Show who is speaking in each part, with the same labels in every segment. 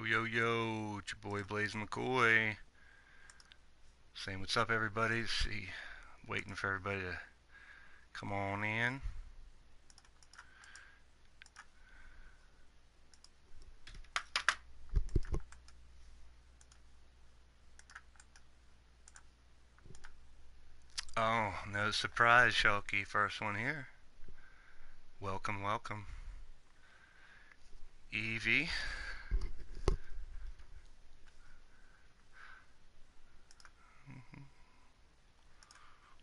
Speaker 1: Yo, it's your boy Blaise McCoy. Saying what's up, everybody. See, waiting for everybody to come on in. Oh, no surprise, Shulky. First one here. Welcome. Evie.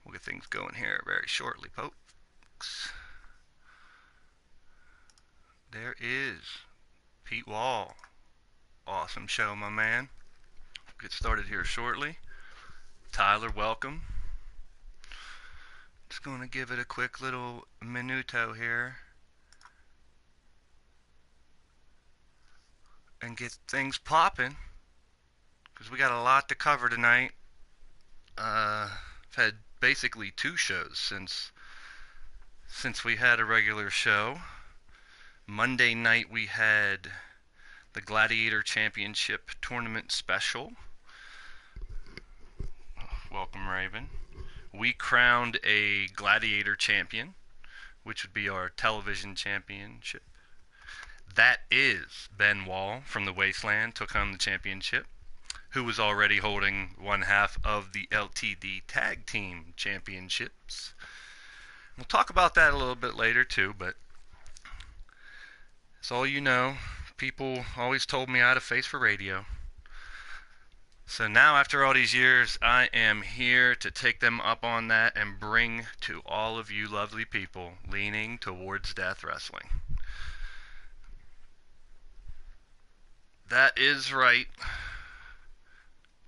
Speaker 1: We'll get things going here very shortly, folks. There is Pete Wall. Awesome show, my man. We'll get started here shortly. Tyler, welcome. Just going to give it a quick little minuto here and get things popping, because we got a lot to cover tonight. I've had basically two shows since we had a regular show. Monday night we had the Gladiator Championship Tournament Special. Welcome, Raven. We crowned a Gladiator champion, which would be our television championship. That is Ben Wall from the Wasteland, took home the championship, who was already holding one half of the LTD Tag Team Championships. We'll talk about that a little bit later too, but it's all you know. People always told me I had a face for radio. So now, after all these years, I am here to take them up on that and bring to all of you lovely people leaning towards death wrestling. That is right.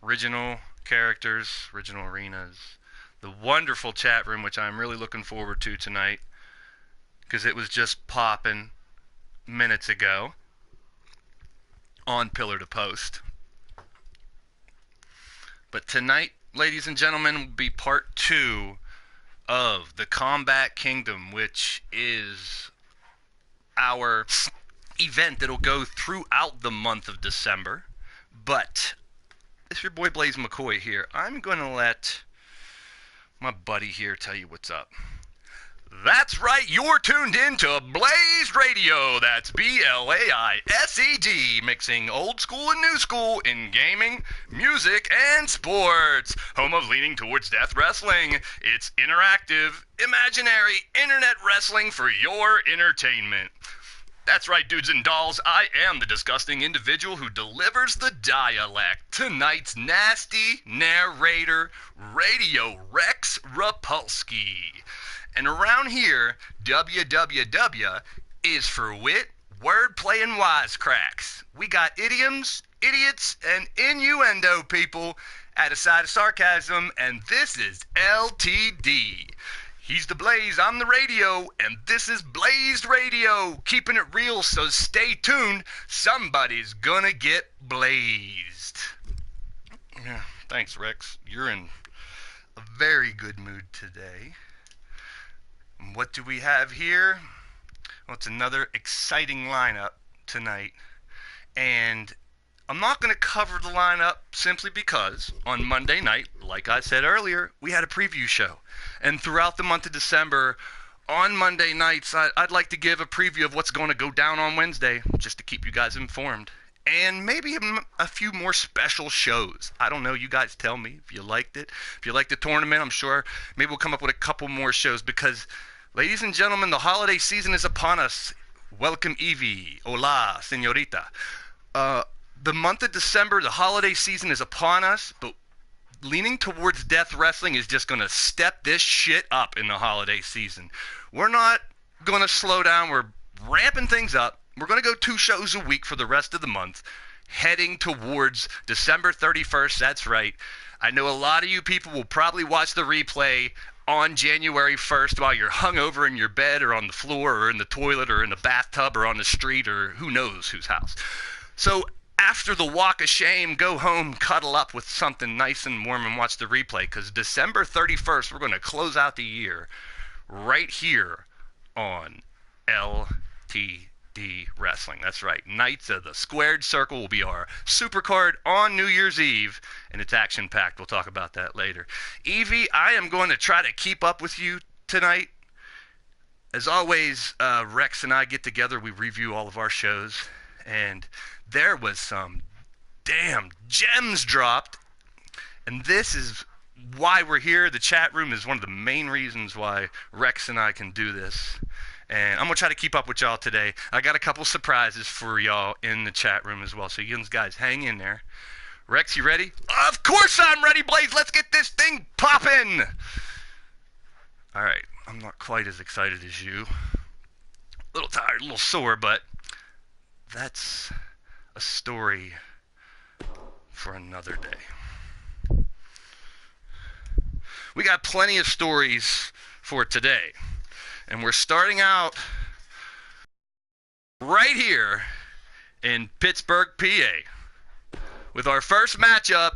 Speaker 1: Original characters, original arenas. The wonderful chat room, which I'm really looking forward to tonight, because it was just popping minutes ago on Pillar to Post. But tonight, ladies and gentlemen, will be part 2 of the Combat Kingdom, which is our event that'll go throughout the month of December. But it's your boy Blaise McCoy here. I'm going to let my buddy here tell you what's up. That's right, you're tuned in to Blaised Radio. That's BLAISED, mixing old school and new school in gaming, music, and sports. Home of leaning towards death wrestling. It's interactive, imaginary, internet wrestling for your entertainment. That's right, dudes and dolls, I am the disgusting individual who delivers the dialect. Tonight's nasty narrator, Radio Rex Repulsky. And around here, WWW is for wit, wordplay, and wisecracks. We got idioms, idiots, and innuendo, people. Add a side of sarcasm, and this is LTD. He's the Blaze, I'm the radio, and this is Blaised Radio. Keeping it real, so stay tuned. Somebody's gonna get blazed. Yeah, thanks, Rex. You're in a very good mood today. What do we have here? Well, it's another exciting lineup tonight. And I'm not going to cover the lineup simply because on Monday night, like I said earlier, we had a preview show. And throughout the month of December, on Monday nights, I'd like to give a preview of what's going to go down on Wednesday, just to keep you guys informed. And maybe a few more special shows. I don't know, you guys tell me if you liked it. If you liked the tournament, I'm sure maybe we'll come up with a couple more shows because, ladies and gentlemen, the holiday season is upon us. Welcome, Evie. Hola, señorita. The month of December, the holiday season is upon us, but leaning towards death wrestling is just going to step this shit up in the holiday season. We're not going to slow down. We're ramping things up. We're going to go 2 shows a week for the rest of the month, heading towards December 31st. That's right. I know a lot of you people will probably watch the replay on January 1st while you're hungover in your bed or on the floor or in the toilet or in the bathtub or on the street or who knows whose house. So after the walk of shame, go home, cuddle up with something nice and warm and watch the replay, because December 31st, we're going to close out the year right here on LTD. NXT Wrestling. That's right. Knights of the Squared Circle will be our supercard on New Year's Eve, and it's action-packed. We'll talk about that later. Evie, I am going to try to keep up with you tonight. As always, Rex and I get together. We review all of our shows, and there was some damn gems dropped, and this is why we're here. The chat room is one of the main reasons why Rex and I can do this. And I'm going to try to keep up with y'all today. I got a couple surprises for y'all in the chat room as well. So you guys hang in there. Rex, you ready? Of course I'm ready, Blaze. Let's get this thing popping. All right. I'm not quite as excited as you. A little tired, a little sore, but that's a story for another day. We got plenty of stories for today. And we're starting out right here in Pittsburgh, PA, with our first matchup.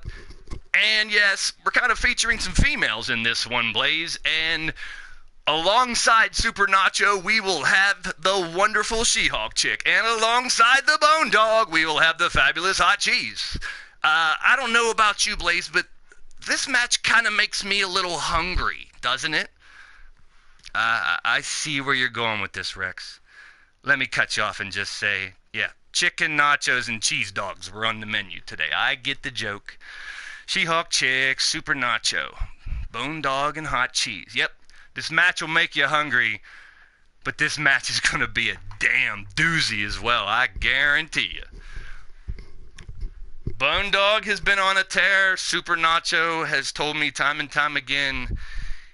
Speaker 1: And yes, we're kind of featuring some females in this one, Blaze. And alongside Super Nacho, we will have the wonderful She-Hulk chick. And alongside the Bone Dog, we will have the fabulous Hot Cheese. I don't know about you, Blaze, but this match kind of makes me a little hungry, doesn't it? I see where you're going with this, Rex. Let me cut you off and just say, yeah, chicken nachos and cheese dogs were on the menu today. I get the joke. She-Hulk chick, Super Nacho, Bone Dog, and Hot Cheese. Yep, this match will make you hungry, but this match is going to be a damn doozy as well, I guarantee you. Bone Dog has been on a tear. Super Nacho has told me time and time again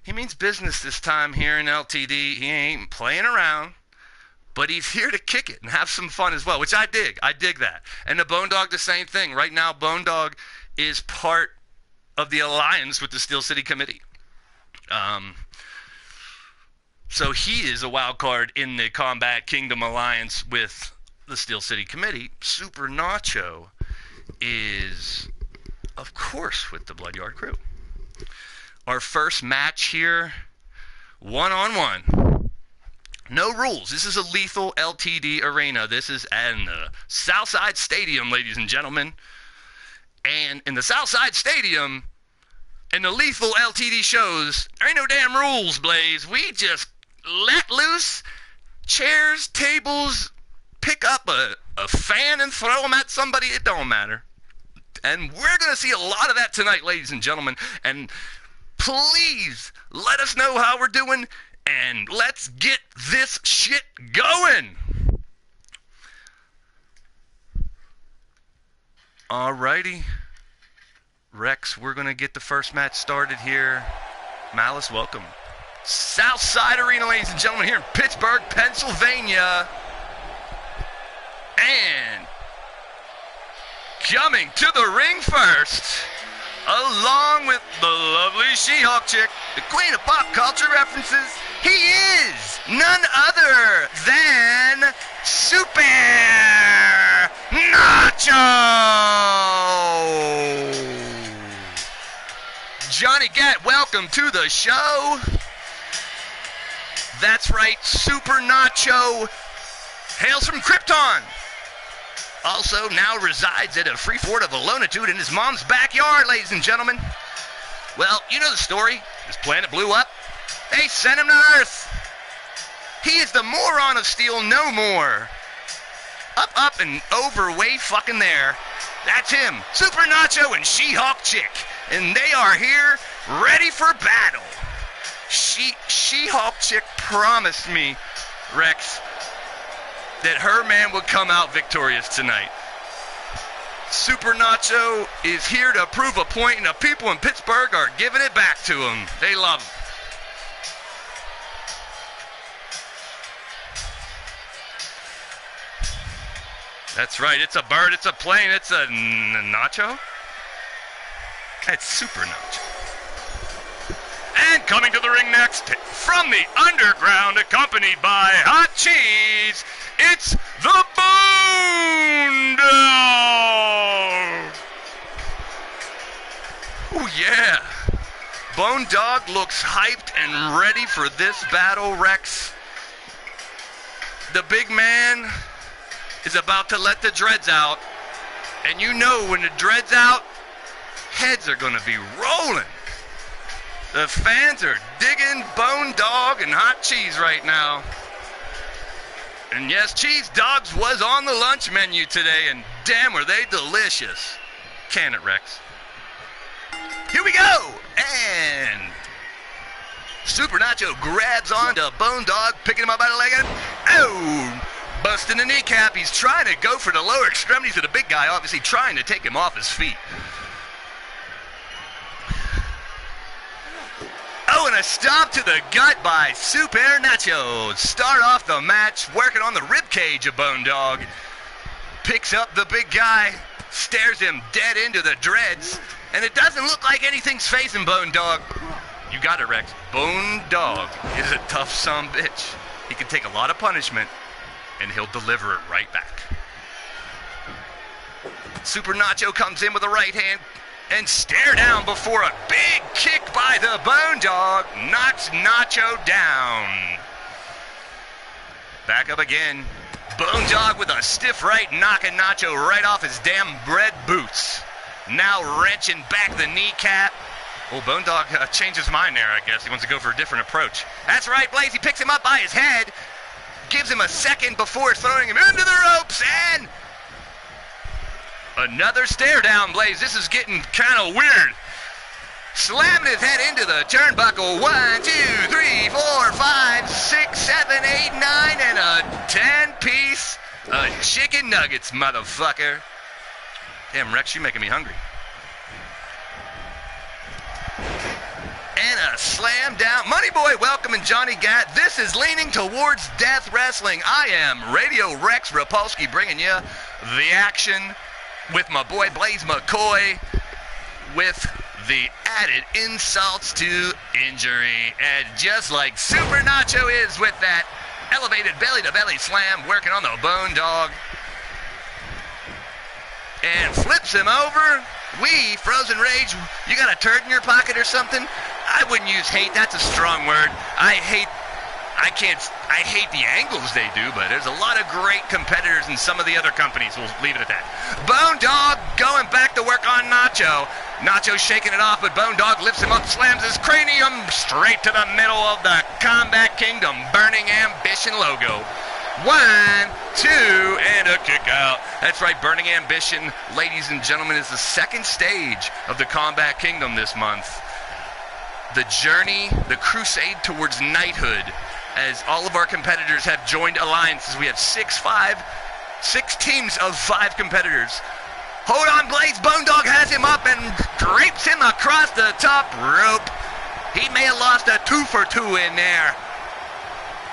Speaker 1: he means business this time here in LTD. He ain't playing around, but he's here to kick it and have some fun as well, which I dig. I dig that. And the Bone Dog, the same thing. Right now, Bone Dog is part of the alliance with the Steel City Committee. So he is a wild card in the Combat Kingdom alliance with the Steel City Committee. Super Nacho is, of course, with the Bloodyard Crew. Our first match here, one-on-one. No rules. This is a lethal LTD arena. This is in the Southside Stadium, ladies and gentlemen. And in the Southside Stadium, in the lethal LTD shows, there ain't no damn rules, Blaze. We just let loose chairs, tables, pick up a fan and throw them at somebody. It don't matter. And we're going to see a lot of that tonight, ladies and gentlemen. And please let us know how we're doing, and let's get this shit going. Alrighty. Rex, we're going to get the first match started here. Malice, welcome. Southside Arena, ladies and gentlemen, here in Pittsburgh, Pennsylvania. And coming to the ring first, along with the lovely She-Hulk chick, the queen of pop culture references, he is none other than Super Nacho! Johnny Gat, welcome to the show. That's right, Super Nacho hails from Krypton. Also now resides at a free fort of Alonitude in his mom's backyard, ladies and gentlemen. Well, you know the story. This planet blew up. They sent him to Earth. He is the moron of steel no more. Up, and over, way fucking there. That's him, Super Nacho and She-Hulk chick. And they are here, ready for battle. She-Hulk chick promised me, Rex, that her man would come out victorious tonight. Super Nacho is here to prove a point, and the people in Pittsburgh are giving it back to him. They love him. That's right, it's a bird, it's a plane, it's a nacho? It's Super Nacho. And coming to the ring next, from the underground, accompanied by Hot Cheese, it's the Bone Dog! Oh yeah. Bone Dog looks hyped and ready for this battle, Rex. The big man is about to let the dreads out. And you know when the dreads out, heads are going to be rolling. The fans are digging Bone Dog and hot cheese right now. And yes, cheese dogs was on the lunch menu today, and damn, were they delicious. Can it, Rex? Here we go! And Super Nacho grabs onto Bone Dog, picking him up by the leg, and oh! Busting the kneecap. He's trying to go for the lower extremities of the big guy, obviously trying to take him off his feet. Oh, and a stop to the gut by Super Nacho. Start off the match working on the rib cage of Bone Dog. Picks up the big guy, stares him dead into the dreads, and it doesn't look like anything's facing Bone Dog. You got it, Rex. Bone Dog is a tough son bitch. He can take a lot of punishment, and he'll deliver it right back. Super Nacho comes in with a right hand and stare down before a big kick by the Bone Dog knocks Nacho down. Back up again. Bone Dog with a stiff right, knocking Nacho right off his damn red boots. Now wrenching back the kneecap. Well, Bone Dog changed his mind there, I guess. He wants to go for a different approach. That's right, Blaise. He picks him up by his head, gives him a second before throwing him into the ropes, and another stare down, Blaise. This is getting kind of weird. Slamming his head into the turnbuckle. 1, 2, 3, 4, 5, 6, 7, 8, 9, and a 10-piece of chicken nuggets, motherfucker. Damn, Rex, you're making me hungry. And a slam down. Money Boy welcoming Johnny Gat. This is Leaning Towards Death Wrestling. I am Radio Rex Repulsky bringing you the action with my boy Blaise McCoy with the added insults to injury. And just like Super Nacho is with that elevated belly-to-belly slam working on the Bone Dog. And flips him over. Frozen Rage, you got a turd in your pocket or something? I wouldn't use hate, that's a strong word. I hate the angles they do, but there's a lot of great competitors in some of the other companies. We'll leave it at that. Bone Dog going back to work on Nacho. Nacho's shaking it off, but Bone Dog lifts him up, slams his cranium straight to the middle of the Combat Kingdom Burning Ambition logo. 1, 2, and a kick out. That's right, Burning Ambition, ladies and gentlemen, is the second stage of the Combat Kingdom this month. The journey, the crusade towards knighthood, as all of our competitors have joined alliances. We have six teams of 5 competitors. Hold on, Blaise. Bone Dog has him up and drapes him across the top rope. He may have lost a 2 for 2 in there.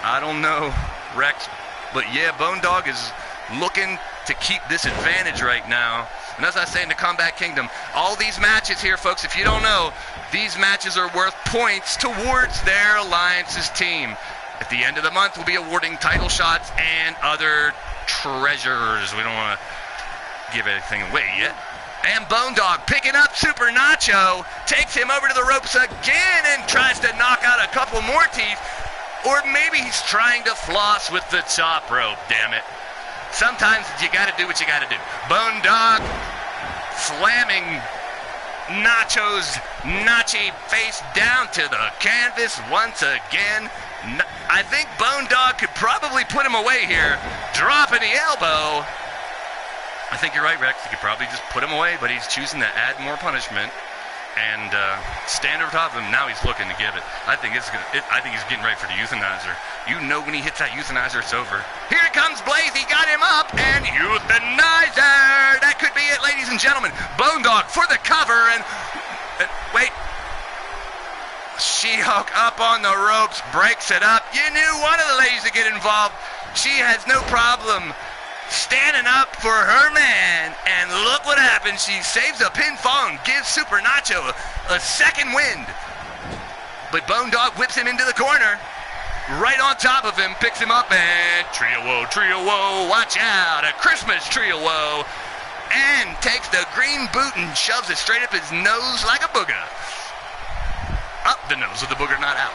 Speaker 1: I don't know, Rex. But yeah, Bone Dog is looking to keep this advantage right now. And as I say in the Combat Kingdom, all these matches here, folks, if you don't know, these matches are worth points towards their alliance's team. At the end of the month, we'll be awarding title shots and other treasures. We don't want to give anything away yet. And Bone Dog picking up Super Nacho, takes him over to the ropes again and tries to knock out a couple more teeth. Or maybe he's trying to floss with the top rope, damn it. Sometimes you gotta do what you gotta do. Bone Dog slamming Nacho's nachi face down to the canvas once again. I think Bone Dog could probably put him away here. Dropping the elbow. I think you're right, Rex. He could probably just put him away, but he's choosing to add more punishment and stand over top of him. Now he's looking to give it. I think he's getting ready for the euthanizer. You know when he hits that euthanizer, it's over. Here comes Blaise. He got him up, and euthanizer. That could be it, ladies and gentlemen. Bone Dog for the cover, and wait. She-Hulk up on the ropes, breaks it up. You knew one of the ladies would get involved. She has no problem standing up for her man, and look what happens. She saves a pinfall and gives Super Nacho a second wind. But Bone Dog whips him into the corner, right on top of him, picks him up, and trio woe, watch out, a Christmas trio woe, and takes the green boot and shoves it straight up his nose like a booger. Up the nose of the booger, not out.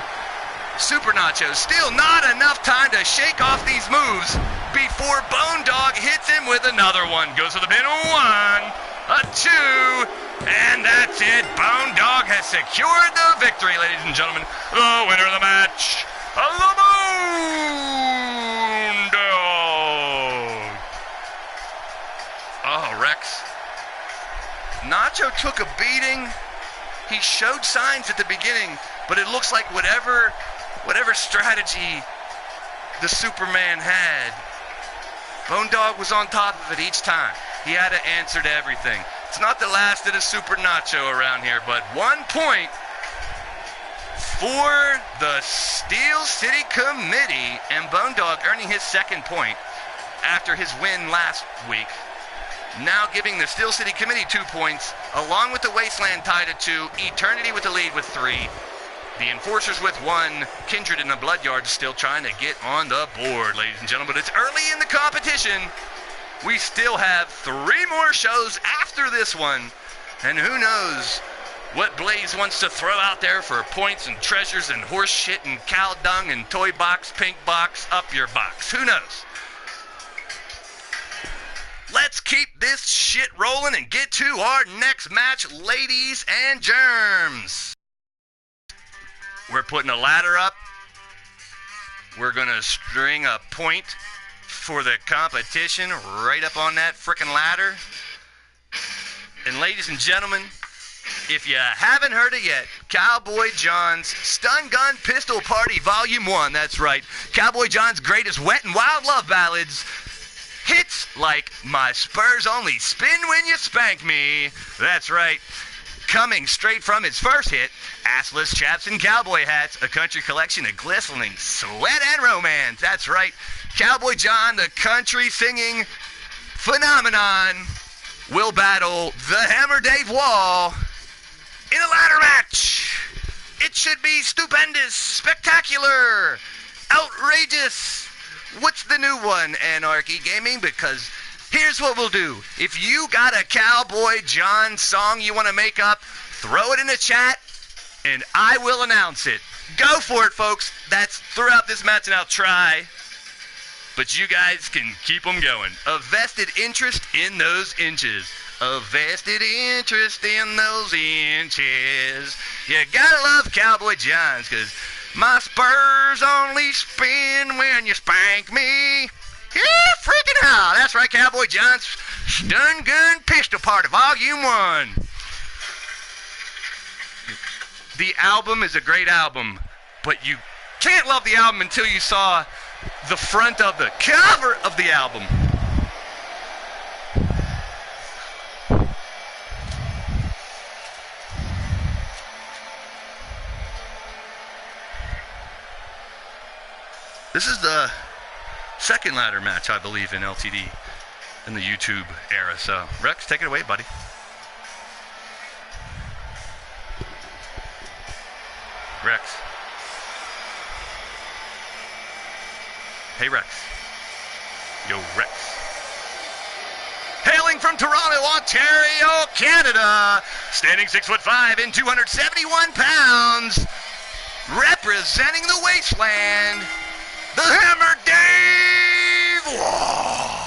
Speaker 1: Super Nacho, still not enough time to shake off these moves. before Bone Dog hits him with another one. Goes to the pin. 1, a 2, and that's it. Bone Dog has secured the victory, ladies and gentlemen. The winner of the match, the Bone Dog. Oh, Rex. Nacho took a beating. He showed signs at the beginning, but it looks like whatever strategy the Superman had, Bone Dog was on top of it each time. He had to answer to everything. It's not the last of the Super Nacho around here, but 1 point for the Steel City Committee, and Bone Dog earning his 2nd point after his win last week. Now giving the Steel City Committee 2 points, along with the Wasteland tied at 2, Eternity with the lead with 3. The Enforcers with 1, Kindred and the Bloodyard still trying to get on the board, ladies and gentlemen. But it's early in the competition. We still have 3 more shows after this one. And who knows what Blaise wants to throw out there for points and treasures and horse shit and cow dung and toy box, pink box, up your box. Who knows? Let's keep this shit rolling and get to our next match, ladies and germs. We're putting a ladder up. We're going to string a point for the competition right up on that frickin' ladder. And ladies and gentlemen, if you haven't heard it yet, Cowboy John's Stun Gun Pistol Party Volume 1, that's right. Cowboy John's greatest wet and wild love ballads. Hits like My Spurs Only Spin When You Spank Me. That's right. Coming straight from his first hit, Assless Chaps and Cowboy Hats, a country collection of glistening sweat and romance. That's right. Cowboy John, the country singing phenomenon, will battle the Hammer Dave Wall in a ladder match. It should be stupendous, spectacular, outrageous. What's the new one, Anarchy Gaming? Because here's what we'll do. If you got a Cowboy John song you want to make up, throw it in the chat, and I will announce it. Go for it, folks. That's throughout this match, and I'll try. But you guys can keep them going. A vested interest in those inches. A vested interest in those inches. You gotta love Cowboy Johns, because my Spurs only spin when you spank me. Yeah, freaking hell. That's right, Cowboy John's Stun Gun Pistol Party Volume 1. The album is a great album, but you can't love the album until you saw the front of the cover of the album. This is the second ladder match, I believe, in LTD in the YouTube era. So, Rex, take it away, buddy. Rex. Hey, Rex. Yo, Rex. Hailing from Toronto, Ontario, Canada, standing 6'5" and 271 pounds, representing the Wasteland, the Hammer Dave Wall.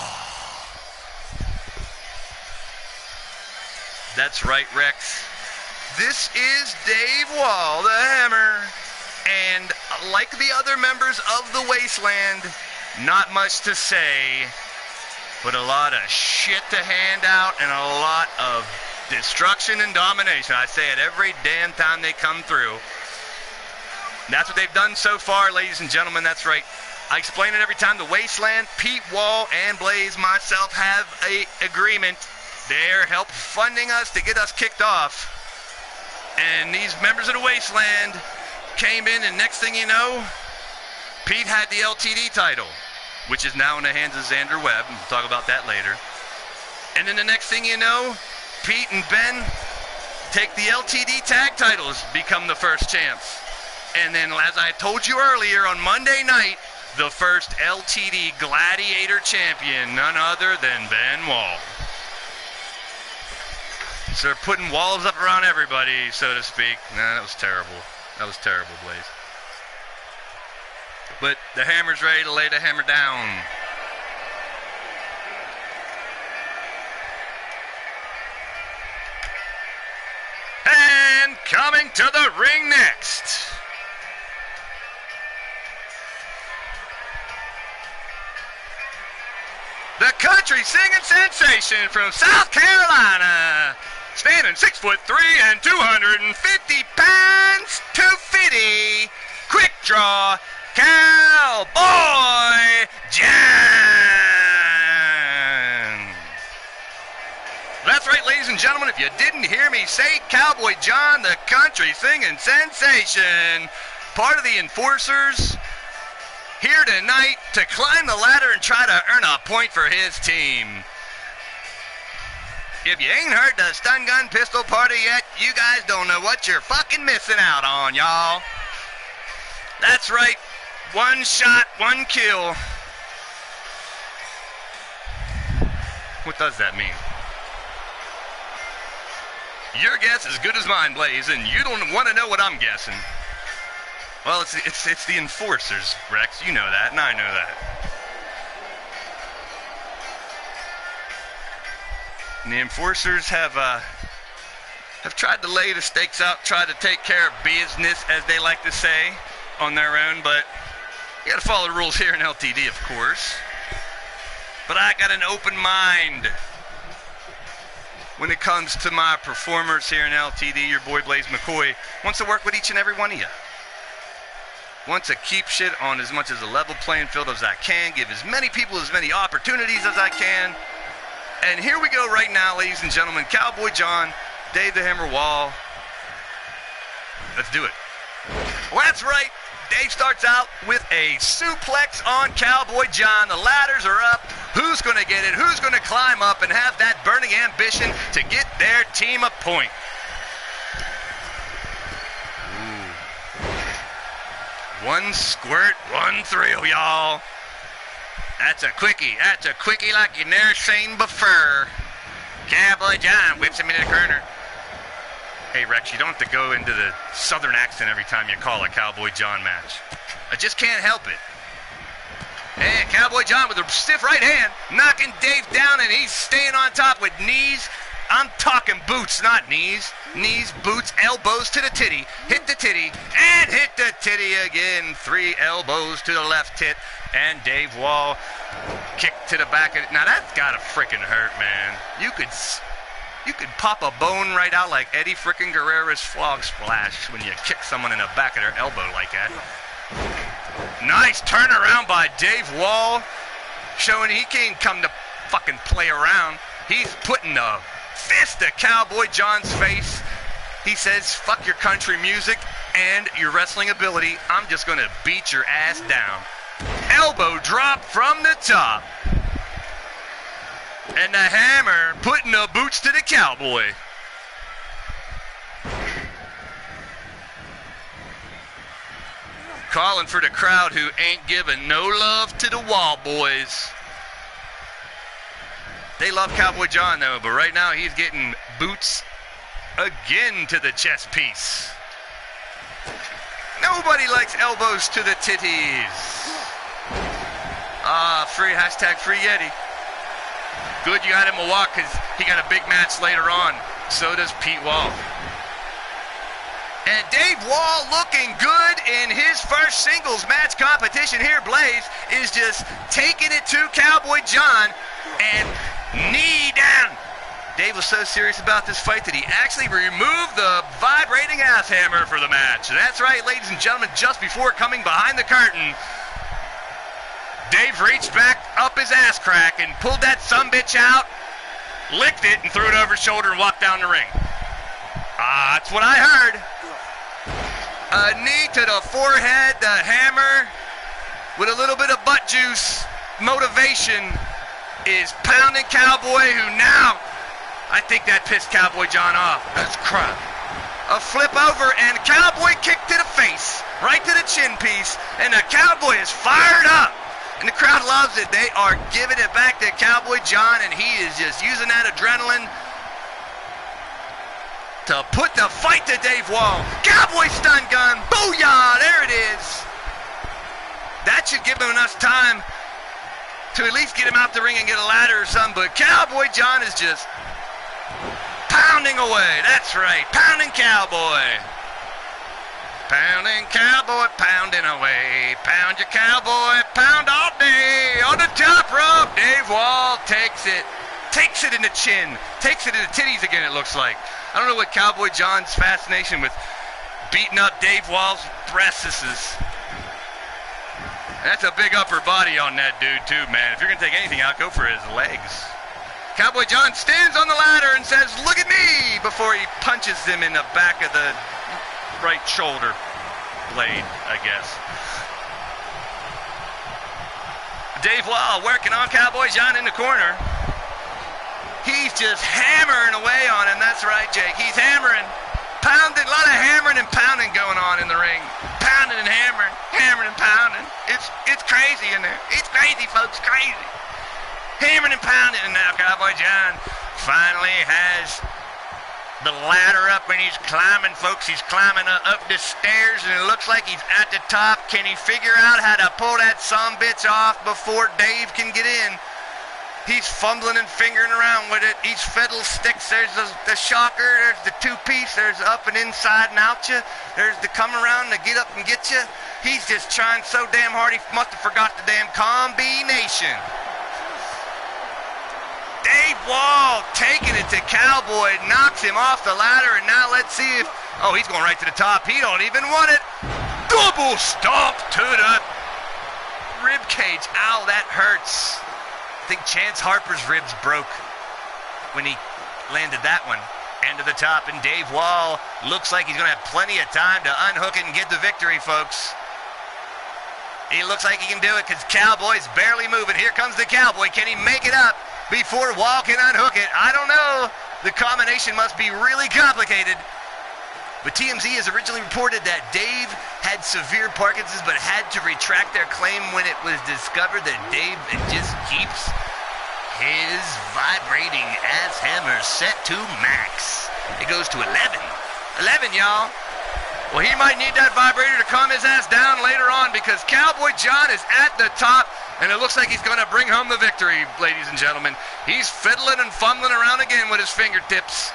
Speaker 1: That's right, Rex. This is Dave Wall, the Hammer, and like the other members of the Wasteland, not much to say, but a lot of shit to hand out and a lot of destruction and domination. I say it every damn time they come through. That's what they've done so far, ladies and gentlemen. That's right. I explain it every time. The Wasteland, Pete Wall and Blaise, myself, have a agreement. They're help funding us to get us kicked off. And these members of the Wasteland came in, and next thing you know, Pete had the LTD title, which is now in the hands of Xander Webb. We'll talk about that later. And then the next thing you know, Pete and Ben take the LTD tag titles, become the first champs. And then, as I told you earlier, on Monday night, the first LTD Gladiator champion, none other than Ben Wall. So they're putting walls up around everybody, so to speak. Nah, that was terrible. That was terrible, Blaise. But the Hammer's ready to lay the hammer down. to the ring next. The country singing sensation from South Carolina, standing 6'3" and 250 pounds, 250, quick draw, Cowboy John. That's right, ladies and gentlemen, if you didn't hear me say Cowboy John, the country singing sensation, part of the Enforcers, here tonight to climb the ladder and try to earn a point for his team. If you ain't heard the stun gun pistol party yet, you guys don't know what you're fucking missing out on, y'all. That's right, one shot, one kill. What does that mean? Your guess is as good as mine, Blaze, and you don't want to know what I'm guessing. Well, it's the Enforcers, Rex. You know that, and I know that. And the Enforcers have tried to lay the stakes out, tried to take care of business, as they like to say, on their own, but you got to follow the rules here in LTD, of course. But I got an open mind when it comes to my performers here in LTD. Your boy Blaise McCoy wants to work with each and every one of you. Want to keep shit on as much as a level playing field as I can, give as many people as many opportunities as I can. And here we go right now, ladies and gentlemen. Cowboy John, Dave the Hammer Wall. Let's do it. Well, that's right. Dave starts out with a suplex on Cowboy John. The ladders are up. Who's going to get it? Who's going to climb up and have that burning ambition to get their team a point? One squirt, one thrill, y'all. That's a quickie. That's a quickie like you never seen before. Cowboy John whips him into the corner. Hey, Rex, you don't have to go into the southern accent every time you call a Cowboy John match. I just can't help it. Hey, Cowboy John with a stiff right hand, knocking Dave down, and he's staying on top with knees. I'm talking boots, not knees. Knees, boots, elbows to the titty. Hit the titty, and hit the titty again. 3 elbows to the left tit, and Dave Wall kick to the back of it. Now, that's gotta frickin' hurt, man. You could pop a bone right out like Eddie frickin' Guerrero's Frog Splash when you kick someone in the back of their elbow like that. Nice turnaround by Dave Wall, showing he can't come to fucking play around. He's putting a fist to Cowboy John's face. He says, fuck your country music and your wrestling ability. I'm just gonna beat your ass down. Elbow drop from the top. And the Hammer putting the boots to the Cowboy. Calling for the crowd who ain't giving no love to the Wall Boys. They love Cowboy John, though, but right now he's getting boots again to the chest piece. Nobody likes elbows to the titties. Free Yeti. Good you got him a walk, because he got a big match later on. So does Pete Wall. And Dave Wall looking good in his first singles match competition here. Blaze is just taking it to Cowboy John and knee down. Dave was so serious about this fight that he actually removed the vibrating ass hammer for the match. That's right, ladies and gentlemen, just before coming behind the curtain, Dave reached back up his ass crack and pulled that sumbitch out, licked it, and threw it over his shoulder and walked down the ring. That's what I heard. A knee to the forehead, the hammer, with a little bit of butt juice motivation, is pounding Cowboy, who now, I think that pissed Cowboy John off. That's crap. A flip over, and Cowboy kick to the face, right to the chin piece, and the Cowboy is fired up. And the crowd loves it. They are giving it back to Cowboy John, and he is just using that adrenaline to put the fight to Dave Wall. Cowboy stun gun. Booyah! There it is. That should give him enough time to at least get him out the ring and get a ladder or something. But Cowboy John is just pounding away. That's right. Pounding Cowboy. Pounding cowboy, pounding away. Pound your cowboy, pound all day. On the top rope, Dave Wall takes it. Takes it in the chin. Takes it in the titties again, it looks like. I don't know what Cowboy John's fascination with beating up Dave Wall's breasts is. That's a big upper body on that dude, too, man. If you're going to take anything out, go for his legs. Cowboy John stands on the ladder and says, "Look at me," before he punches him in the back of the right shoulder blade, I guess. Dave Wall working on Cowboy John in the corner. He's just hammering away on him. That's right, Jake. He's hammering. Pounding. A lot of hammering and pounding going on in the ring. Pounding and hammering. Hammering and pounding. It's crazy in there. It's crazy, folks. Crazy. Hammering and pounding. And now Cowboy John finally has the ladder up and he's climbing, folks. He's climbing up the stairs and it looks like he's at the top. Can he figure out how to pull that sumbitch off before Dave can get in? He's fumbling and fingering around with it. Each fiddlesticks. There's the shocker. There's the two-piece. There's up and inside and out you. There's the come around to get up and get you. He's just trying so damn hard he must have forgot the damn combination. Dave Wall taking it to Cowboy, knocks him off the ladder, and now let's see if... Oh, he's going right to the top. He don't even want it. Double stomp to the rib cage. Ow, that hurts. I think Chance Harper's ribs broke when he landed that one. And to the top, and Dave Wall looks like he's going to have plenty of time to unhook it and get the victory, folks. He looks like he can do it because Cowboy's barely moving. Here comes the Cowboy. Can he make it up before Wall can unhook it? I don't know. The combination must be really complicated. But TMZ has originally reported that Dave had severe Parkinson's but had to retract their claim when it was discovered that Dave just keeps his vibrating ass hammer set to max. It goes to 11. 11, y'all. Well, he might need that vibrator to calm his ass down later on because Cowboy John is at the top and it looks like he's going to bring home the victory, ladies and gentlemen. He's fiddling and fumbling around again with his fingertips.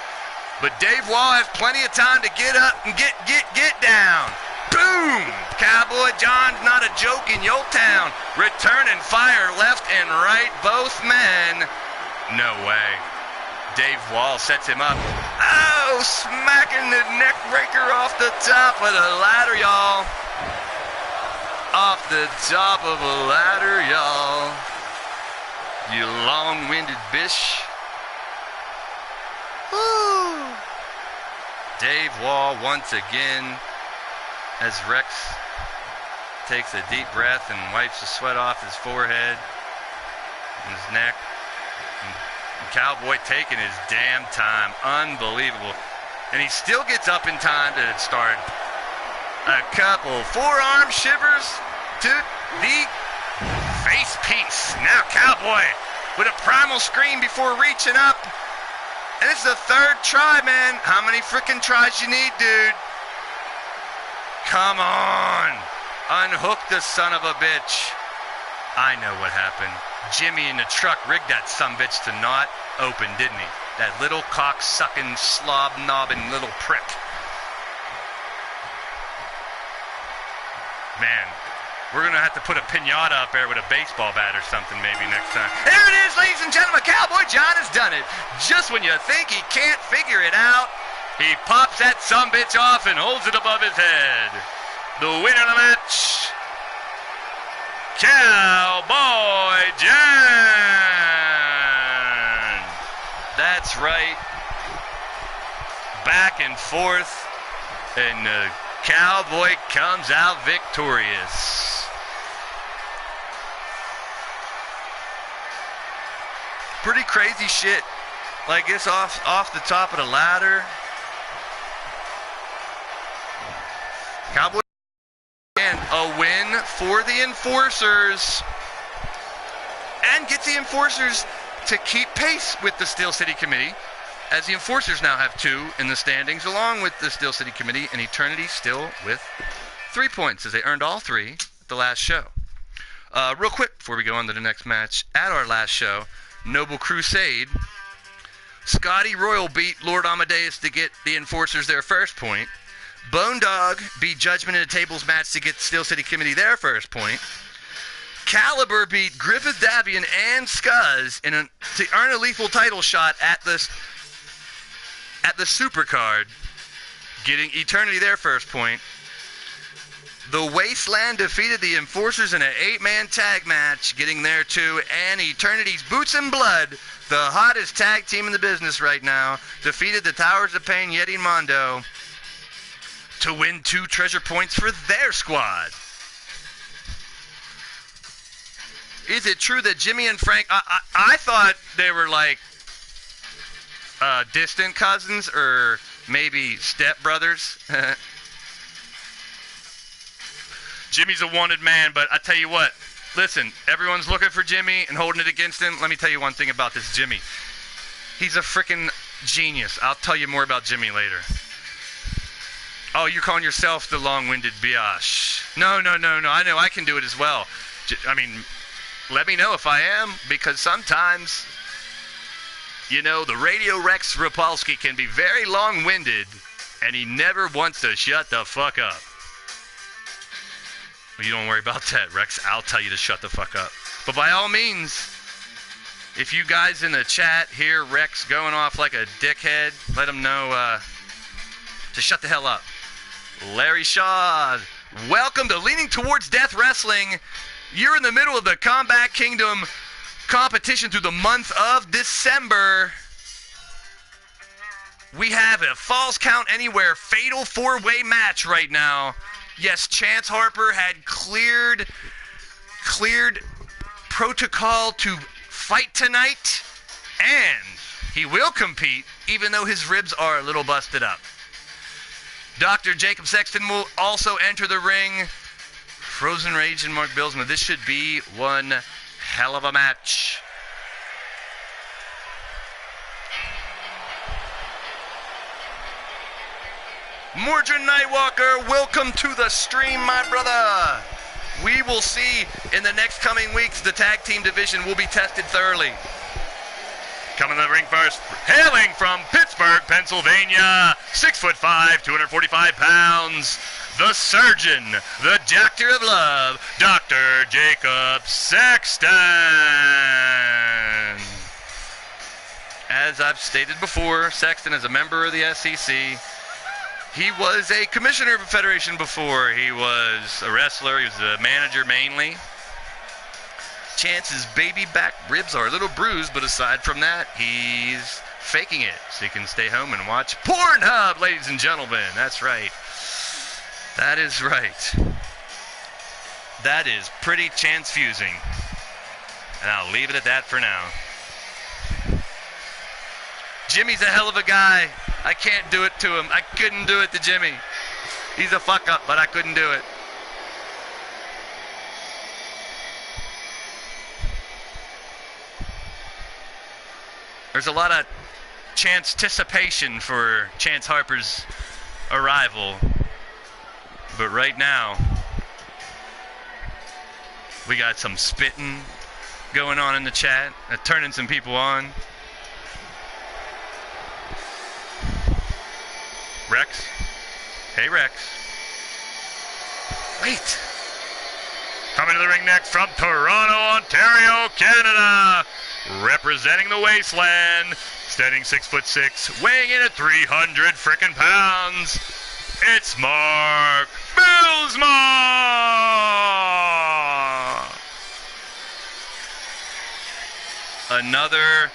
Speaker 1: But Dave Wall has plenty of time to get up and get down. Boom! Cowboy John's not a joke in your town. Returning fire left and right, both men. No way. Dave Wall sets him up. Oh, smacking the neck breaker off the top of the ladder, y'all. Off the top of a ladder, y'all. You long-winded bish. Woo! Dave Wall once again as Rex takes a deep breath and wipes the sweat off his forehead and his neck. And Cowboy taking his damn time. Unbelievable. And he still gets up in time to start a couple forearm shivers to the face piece. Now Cowboy with a primal scream before reaching up. And it's the third try, man. How many freaking tries you need, dude? Come on. Unhook the son of a bitch. I know what happened. Jimmy in the truck rigged that sumbitch to not open, didn't he? That little cock-sucking, slob-knobbing little prick. Man, we're going to have to put a piñata up there with a baseball bat or something maybe next time. There it is, ladies and gentlemen. Cowboy John has done it. Just when you think he can't figure it out, he pops that sumbitch off and holds it above his head. The winner of the match, Cowboy John. That's right. Back and forth, and the Cowboy comes out victorious. Pretty crazy shit. Like this off the top of the ladder. Cowboy and a win for the Enforcers. And gets the Enforcers to keep pace with the Steel City Committee, as the Enforcers now have 2 in the standings, along with the Steel City Committee, and Eternity still with 3 points, as they earned all 3 at the last show. Real quick, before we go on to the next match, at our last show, Noble Crusade, Scotty Royal beat Lord Amadeus to get the Enforcers their first point. Bone Dog beat Judgment in a tables match to get Steel City Committee their first point. Caliber beat Griffith Davian and Scuzz to earn a lethal title shot at the Supercard, getting Eternity their first point. The Wasteland defeated the Enforcers in an 8-man tag match, getting there too. And Eternity's Boots and Blood, the hottest tag team in the business right now, defeated the Towers of Pain, Yeti and Mondo, to win 2 treasure points for their squad. Is it true that Jimmy and Frank... I thought they were like distant cousins or maybe stepbrothers. Jimmy's a wanted man, but I tell you what, listen, everyone's looking for Jimmy and holding it against him. Let me tell you one thing about this Jimmy. He's a freaking genius. I'll tell you more about Jimmy later. Oh, you're calling yourself the long-winded biatch. No. I know I can do it as well. I mean, let me know if I am, because sometimes, you know, the Radio Rex Repulsky can be very long-winded, and he never wants to shut the fuck up. You don't worry about that, Rex. I'll tell you to shut the fuck up. But by all means, if you guys in the chat hear Rex going off like a dickhead, let him know to shut the hell up. Larry Shaw, welcome to Leaning Towards Death Wrestling. You're in the middle of the Combat Kingdom competition through the month of December. We have a Falls Count Anywhere fatal 4-way match right now. Yes, Chance Harper had cleared protocol to fight tonight, and he will compete, even though his ribs are a little busted up. Dr. Jacob Sexton will also enter the ring. Frozen Rage and Mark Billsman. This should be one hell of a match. Mordred Nightwalker, welcome to the stream, my brother. We will see in the next coming weeks, the tag team division will be tested thoroughly. Coming to the ring first, hailing from Pittsburgh, Pennsylvania, 6'5", 245 pounds, the surgeon, the doctor of love, Dr. Jacob Sexton. As I've stated before, Sexton is a member of the SEC. He was a commissioner of a federation before. He was a wrestler. He was a manager mainly. Chance's baby back ribs are a little bruised, but aside from that, he's faking it so he can stay home and watch Pornhub, ladies and gentlemen. That's right. That is right. That is pretty chance-fusing. And I'll leave it at that for now. Jimmy's a hell of a guy. I can't do it to him. I couldn't do it to Jimmy. He's a fuck-up, but I couldn't do it. There's a lot of chance-ticipation for Chance Harper's arrival. But right now, we got some spitting going on in the chat, turning some people on. Rex? Hey, Rex. Wait. Coming to the ring next from Toronto, Ontario, Canada. Representing the Wasteland. Standing 6'6", weighing in at 300 frickin' pounds. It's Mark Billsma! Another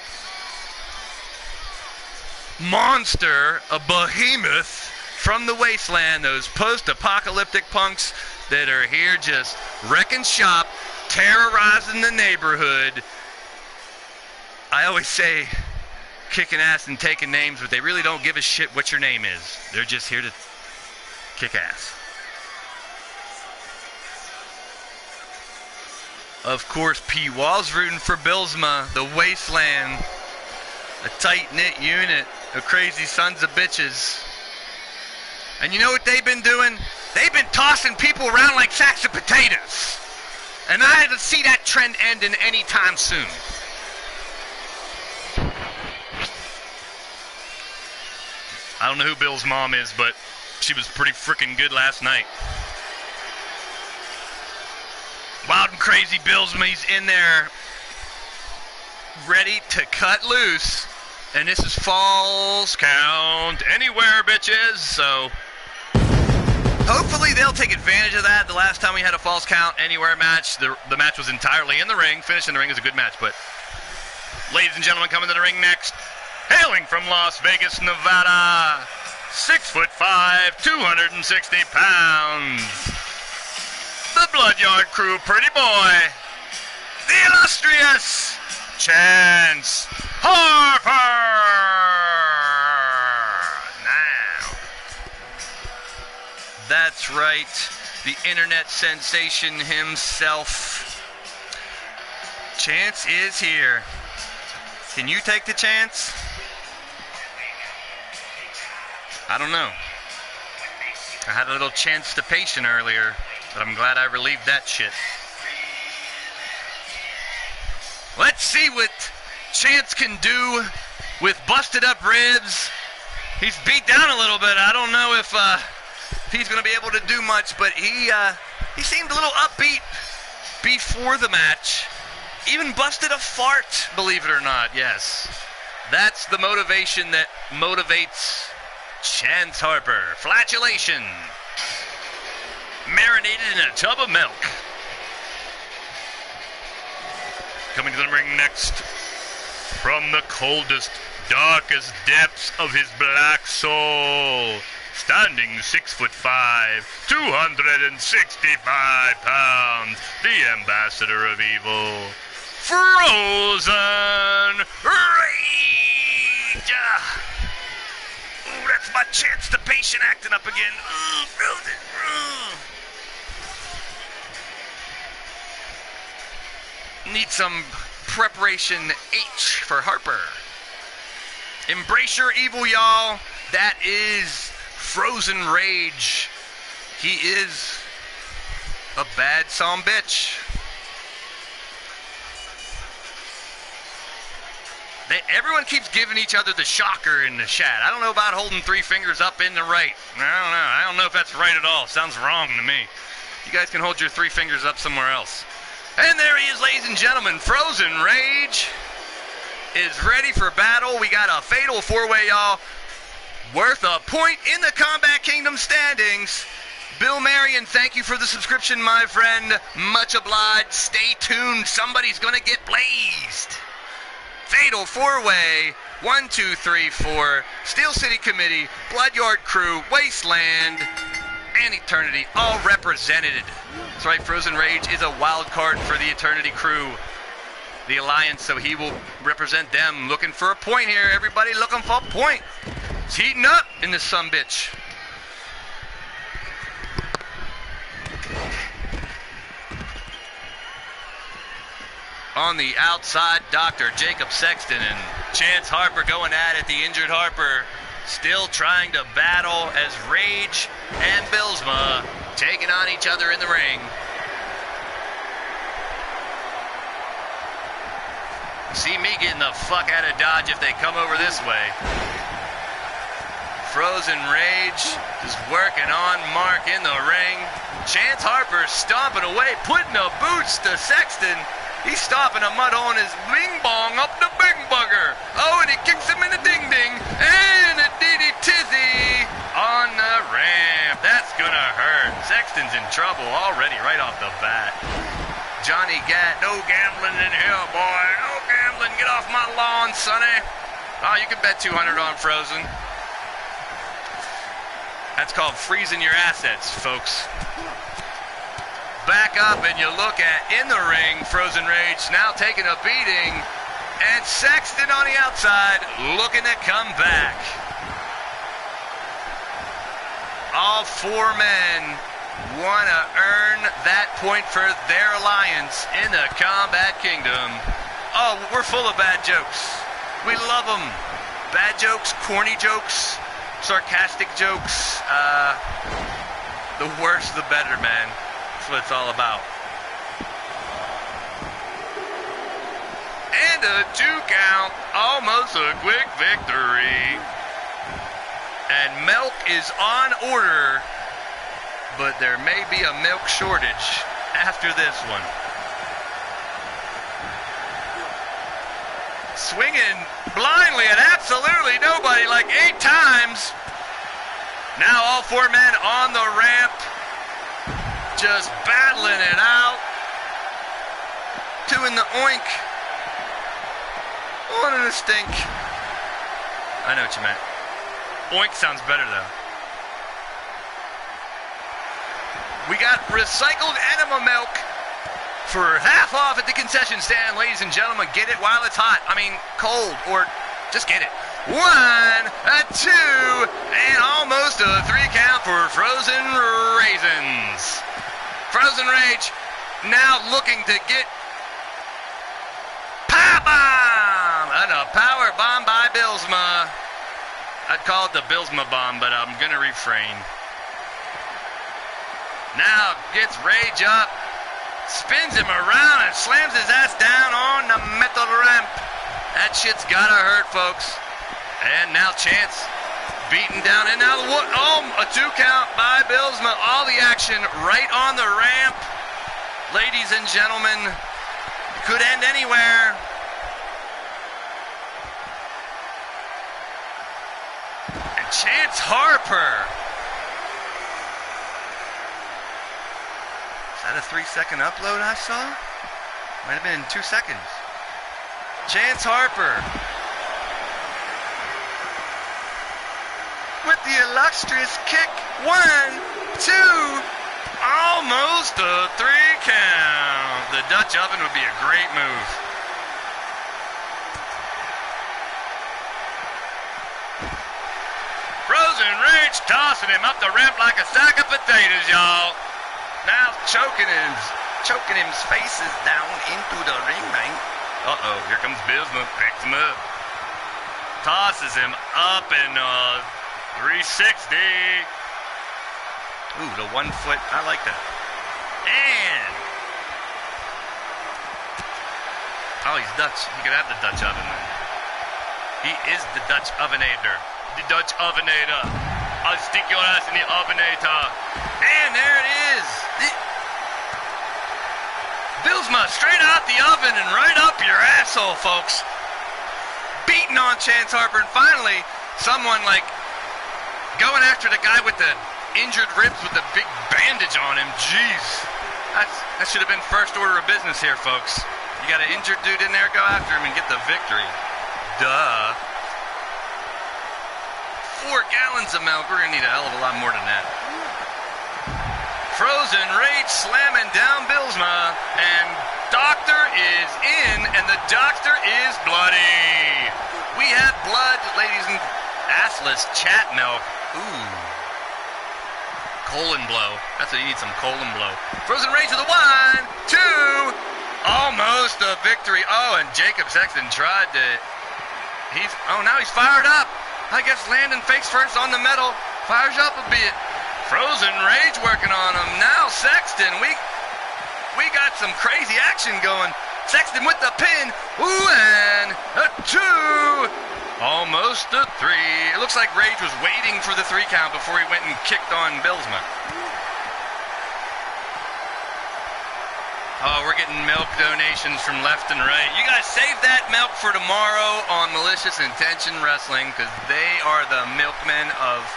Speaker 1: monster, a behemoth from the Wasteland, those post-apocalyptic punks that are here just wrecking shop, terrorizing the neighborhood. I always say kicking ass and taking names, but they really don't give a shit what your name is. They're just here to kick ass. Of course, P. Wall's rooting for Billsma, the Wasteland, a tight-knit unit of crazy sons of bitches. And you know what they've been doing? They've been tossing people around like sacks of potatoes. And I don't see that trend ending anytime soon. I don't know who Bill's mom is, but She was pretty freaking good last night. Wild and crazy Billsme's in there, ready to cut loose. And this is Falls Count Anywhere, bitches. So hopefully they'll take advantage of that. The last time we had a Falls Count Anywhere match, the match was entirely in the ring. Finish in the ring is a good match, but ladies and gentlemen, coming to the ring next, hailing from Las Vegas, Nevada, 6'5", 260 pounds. The Bloodyard Crew pretty boy, the illustrious Chance Harper. Now, that's right, the internet sensation himself. Chance is here. Can you take the chance? I don't know. I had a little chance-to-patient earlier, but I'm glad I relieved that shit. Let's see what Chance can do with busted up ribs. He's beat down a little bit. I don't know if he's going to be able to do much, but he seemed a little upbeat before the match. Even busted a fart, believe it or not, yes. That's the motivation that motivates Chance Harper. Flatulation. Marinated in a tub of milk. Coming to the ring next, from the coldest, darkest depths of his black soul, standing 6'5", 265 pounds, the ambassador of evil, Frozen Rage. Ooh, that's my chance to patient acting up again. Ooh, Frozen. Need some preparation H for Harper. Embrace your evil, y'all. That is Frozen Rage. He is a bad bitch. Everyone keeps giving each other the shocker in the chat. I don't know about holding 3 fingers up in the right. I don't know if that's right at all. Sounds wrong to me. You guys can hold your 3 fingers up somewhere else. And there he is, ladies and gentlemen. Frozen Rage is ready for battle. We got a fatal 4-way, y'all. Worth a point in the Combat Kingdom standings. Bill Marion, thank you for the subscription, my friend. Much obliged. Stay tuned. Somebody's going to get blazed. Fatal 4-way. 1, 2, 3, 4. Steel City Committee, Bloodyard Crew, Wasteland, and Eternity, all represented. That's right, Frozen Rage is a wild card for the Eternity Crew, the Alliance, so he will represent them. Looking for a point here, everybody looking for a point. It's heating up in this sumbitch. On the outside, Dr. Jacob Sexton and Chance Harper going at it. The injured Harper still trying to battle as Rage and Billsma taking on each other in the ring. See me getting the fuck out of Dodge if they come over this way. Frozen Rage is working on Mark in the ring. Chance Harper stomping away, putting the boots to Sexton. He's stomping a mud on his bing bong up the bing bugger. Oh, and he kicks him in the ding ding. And a DD tizzy on the ramp. That's gonna hurt. Sexton's in trouble already right off the bat. Johnny Gat, no gambling in here, boy. No gambling. Get off my lawn, sonny. Oh, you can bet 200 on Frozen. That's called freezing your assets, folks. Back up and you look at, in the ring, Frozen Rage now taking a beating, and Sexton on the outside looking to come back. All 4 men want to earn that point for their alliance in the Combat Kingdom. Oh, we're full of bad jokes. We love them. Bad jokes, corny jokes, sarcastic jokes. The worse the better, man. That's what it's all about. And a 2 count, almost a quick victory. And milk is on order, but there may be a milk shortage after this one. Swinging blindly at absolutely nobody like 8 times. Now all 4 men on the ramp, just battling it out. 2 in the oink. 1 in the stink. I know what you meant. Oink sounds better though. We got recycled enema milk for half off at the concession stand, ladies and gentlemen. Get it while it's hot. I mean, cold, or just get it. 1, 2, and almost a 3 count for Frozen Raisins. Frozen Rage now looking to get power bomb, and a power bomb by Billsma. I'd call it the Billsma bomb, but I'm gonna refrain. Now gets Rage up, spins him around and slams his ass down on the metal ramp. That shit's gotta hurt, folks. And now Chance beaten down, and now a 2 count by Billsma. All the action right on the ramp. Ladies and gentlemen, could end anywhere. And Chance Harper. Is that a 3-second upload I saw? Might have been in 2 seconds. Chance Harper with the illustrious kick. 1, 2, almost a 3 count. The Dutch oven would be a great move. Frozen Rage tossing him up the ramp like a sack of potatoes, y'all. Now choking his faces down into the ring, man. Uh-oh, here comes Billsma, picks him up. Tosses him up in 360. Ooh, the 1 foot, I like that. And, oh, he's Dutch. He could have the Dutch oven then. He is the Dutch ovenator. The Dutch ovenator. I'll stick your ass in the ovenator. And there it is. Billsma straight out the oven and right up your asshole, folks. Beating on Chance Harper, and finally, someone like going after the guy with the injured ribs with the big bandage on him. Jeez. That should have been first order of business here, folks. You got an injured dude in there, go after him and get the victory. Duh. 4 gallons of milk. We're going to need a hell of a lot more than that. Frozen Rage slamming down Billsma, and Doctor is in, and the Doctor is bloody. We have blood, ladies and assless chat milk. Ooh. Colon blow. That's what you need, some colon blow. Frozen Rage to the 1, 2, almost a victory. Oh, and Jacob Sexton tried to, now he's fired up. I guess landing face first on the metal, fires up a bit. Frozen Rage working on him. Now Sexton, we got some crazy action going. Sexton with the pin. Ooh, and a 2. Almost a 3. It looks like Rage was waiting for the 3 count before he went and kicked on Billsma. Oh, we're getting milk donations from left and right. You guys save that milk for tomorrow on Malicious Intention Wrestling, because they are the milkmen of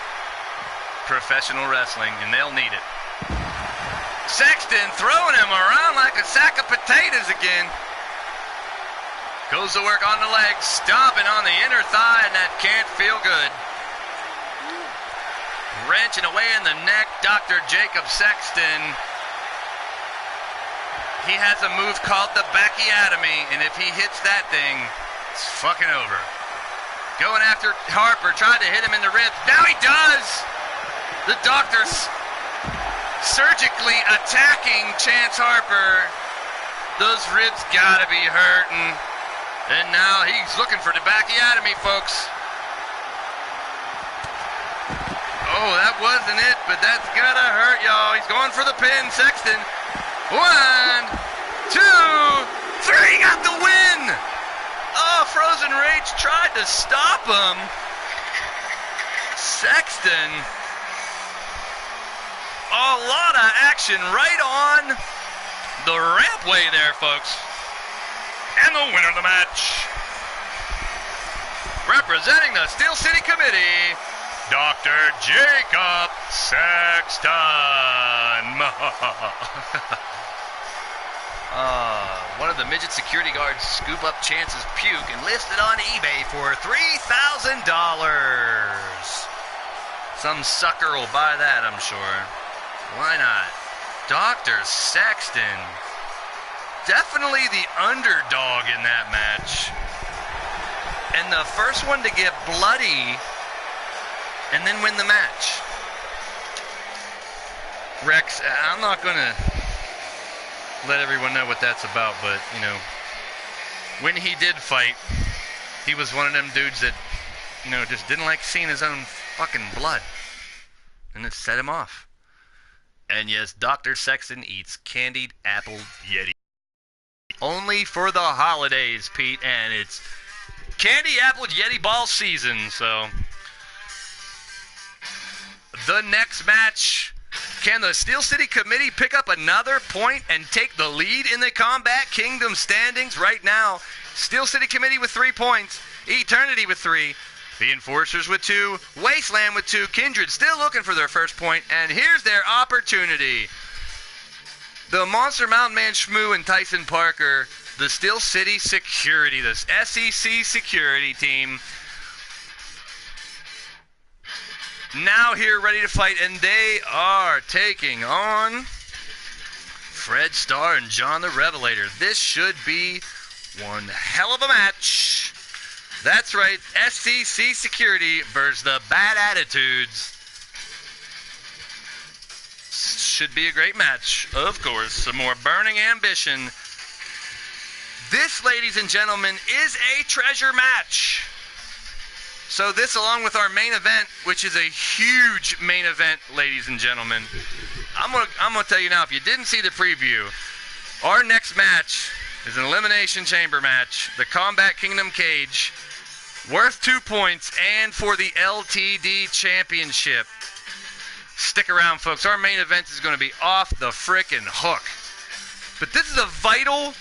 Speaker 1: professional wrestling, and they'll need it. Sexton throwing him around like a sack of potatoes again. Goes to work on the legs, stomping on the inner thigh, and that can't feel good. Wrenching away in the neck, Dr. Jacob Sexton. He has a move called the Bacchiotomy, and if he hits that thing, it's fucking over. Going after Harper, tried to hit him in the ribs. Now he does! The Doctor's surgically attacking Chance Harper. Those ribs gotta be hurting. And now he's looking for the Bacchiotomy, folks. Oh, that wasn't it, but that's gotta hurt, y'all. He's going for the pin, Sexton. 1, 2, 3, got the win! Oh, Frozen Rage tried to stop him. Sexton. A lot of action right on the rampway there, folks. And the winner of the match, representing the Steel City Committee, Dr. Jacob Sexton. One of the midget security guards scoop up Chance's puke and list it on eBay for $3,000. Some sucker will buy that, I'm sure. Why not? Dr. Sexton. Definitely the underdog in that match. And the first one to get bloody and then win the match. Rex, I'm not going to let everyone know what that's about, but, you know, when he did fight, he was one of them dudes that, you know, just didn't like seeing his own fucking blood. And it set him off. And yes, Dr. Sexton eats candied apple Yeti. Only for the holidays, Pete, and it's candy apple Yeti ball season, so the next match, can the Steel City Committee pick up another point and take the lead in the Combat Kingdom standings? Right now, Steel City Committee with 3 points, Eternity with 3, the Enforcers with 2, Wasteland with 2, Kindred still looking for their first point, and here's their opportunity. The Monster Mountain Man Shmoo and Tyson Parker, the Steel City Security, the SEC Security team, now here ready to fight, and they are taking on Fred Starr and John the Revelator. This should be one hell of a match. That's right, SEC Security versus the Bad Attitudes. Should be a great match, of course. Some more burning ambition. This, ladies and gentlemen, is a treasure match. So this, along with our main event, which is a huge main event, ladies and gentlemen. I'm gonna tell you now, if you didn't see the preview, our next match is an Elimination Chamber match, the Combat Kingdom Cage, worth 2 points, and for the LTD Championship. Stick around, folks. Our main event is going to be off the frickin' hook. But this is a vital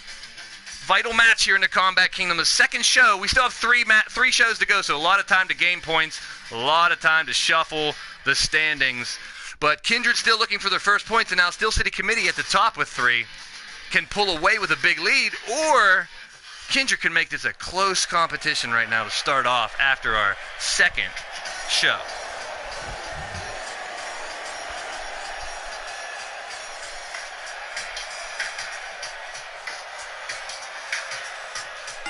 Speaker 1: match here in the Combat Kingdom. The second show, we still have three shows to go, so a lot of time to gain points, a lot of time to shuffle the standings. But Kindred still looking for their first points, and now Steel City Committee at the top with 3 can pull away with a big lead, or Kindred can make this a close competition right now to start off after our second show.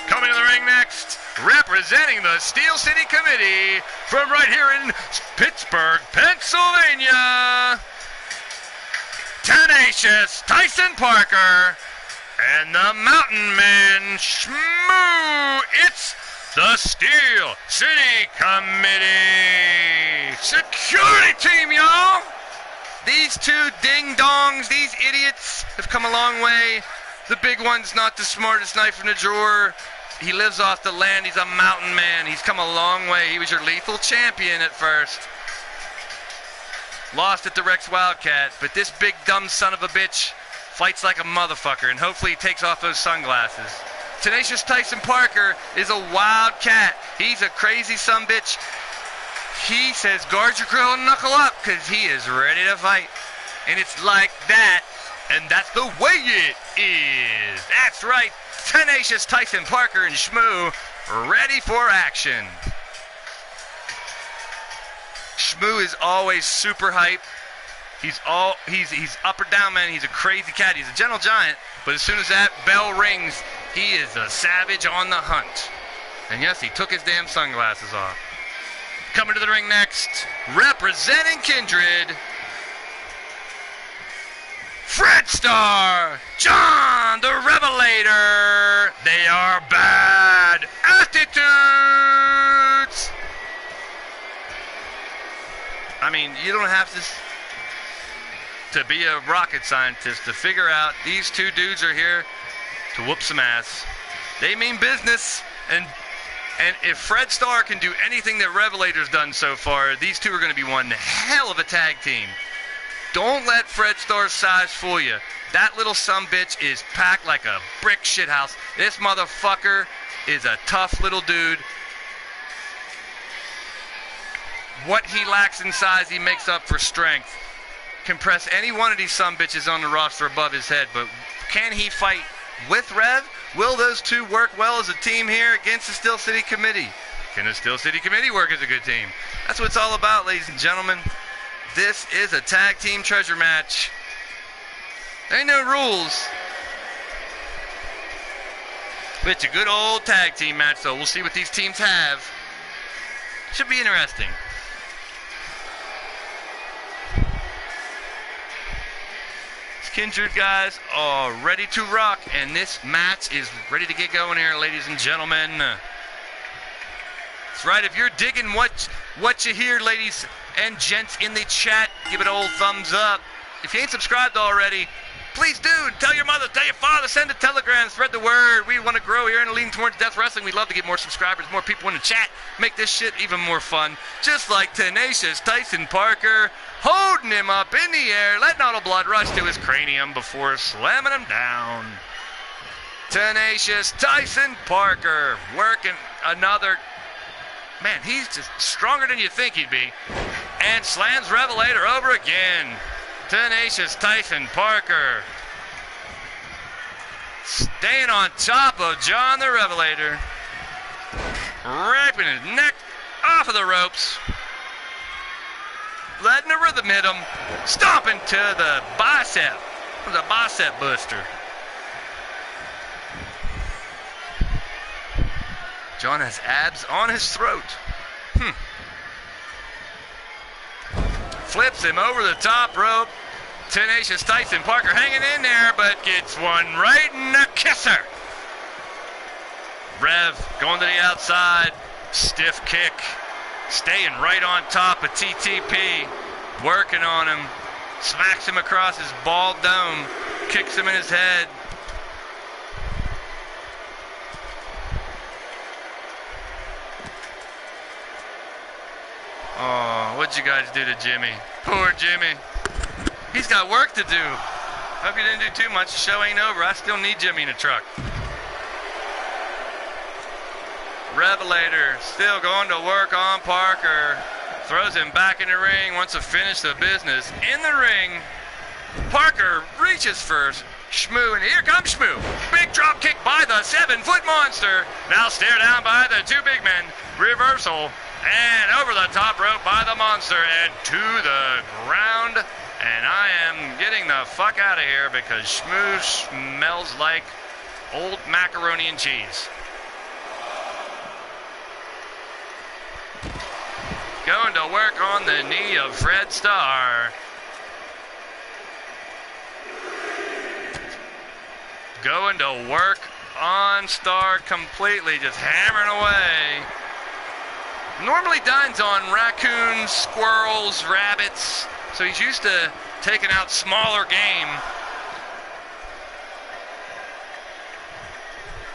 Speaker 1: Coming to the ring next, representing the Steel City Committee from right here in Pittsburgh, Pennsylvania, Tenacious Tyson Parker and the Mountain Man Shmoo. It's the Steel City Committee security team, y'all. These two ding-dongs, these idiots, have come a long way. The big one's not the smartest knife in the drawer. He lives off the land. He's a mountain man. He's come a long way. He was your lethal champion at first. Lost at the Rex Wildcat, but this big dumb son of a bitch fights like a motherfucker, and hopefully he takes off those sunglasses. Tenacious Tyson Parker is a wild cat. He's a crazy sumbitch. He says, guard your grill and knuckle up, because he is ready to fight. And it's like that, and that's the way it is. That's right. Tenacious Tyson Parker and Shmoo ready for action. Shmoo is always super hype. He's up or down, man. He's a crazy cat. He's a gentle giant, but as soon as that bell rings, he is a savage on the hunt. And yes, he took his damn sunglasses off. Coming to the ring next, representing Kindred, Fred Starr, John the Revelator. They are bad attitudes. I mean, you don't have to be a rocket scientist to figure out these two dudes are here to whoop some ass. They mean business, and And if Fred Starr can do anything that Revelator's done so far, these two are going to be one hell of a tag team. Don't let Fred Starr's size fool you. That little sumbitch is packed like a brick shithouse. This motherfucker is a tough little dude. What he lacks in size, he makes up for strength. Can press any one of these sumbitches on the roster above his head, but can he fight with Rev? Will those two work well as a team here against the Steel City Committee? Can the Steel City Committee work as a good team? That's what it's all about, ladies and gentlemen. This is a tag team treasure match. There ain't no rules. But it's a good old tag team match, so we'll see what these teams have. Should be interesting. Kindred guys are ready to rock, and this match is ready to get going here, ladies and gentlemen. That's right, if you're digging what you hear, ladies and gents in the chat, give it an old thumbs up. If you ain't subscribed already, please do. Tell your mother, tell your father, send a telegram, spread the word. We want to grow here and lean towards Death Wrestling. We'd love to get more subscribers, more people in the chat, make this shit even more fun. Just like Tenacious Tyson Parker, holding him up in the air, letting all the blood rush to his cranium before slamming him down. Tenacious Tyson Parker working another. Man, he's just stronger than you think he'd be. And slams Revelator over again. Tenacious Tyson Parker staying on top of John the Revelator, ripping his neck off of the ropes, letting the rhythm hit him, stomping to the bicep. It was a bicep buster. John has abs on his throat. Flips him over the top rope. Tenacious Tyson Parker hanging in there, but gets one right in the kisser. Rev going to the outside. Stiff kick. Staying right on top of TTP. Working on him. Smacks him across his bald dome. Kicks him in his head. Oh, what'd you guys do to Jimmy? Poor Jimmy. He's got work to do. Hope you didn't do too much. The show ain't over. I still need Jimmy in the truck. Revelator still going to work on Parker. Throws him back in the ring. Wants to finish the business in the ring. Parker reaches for Shmoo, and here comes Shmoo. Big drop kick by the 7-foot monster. Now stare down by the two big men. Reversal. And over the top rope by the monster and to the ground. And I am getting the fuck out of here because Shmoo smells like old macaroni and cheese. Going to work on the knee of Fred Starr. Going to work on Starr completely, just hammering away. Normally dines on raccoons, squirrels, rabbits, so he's used to taking out smaller game.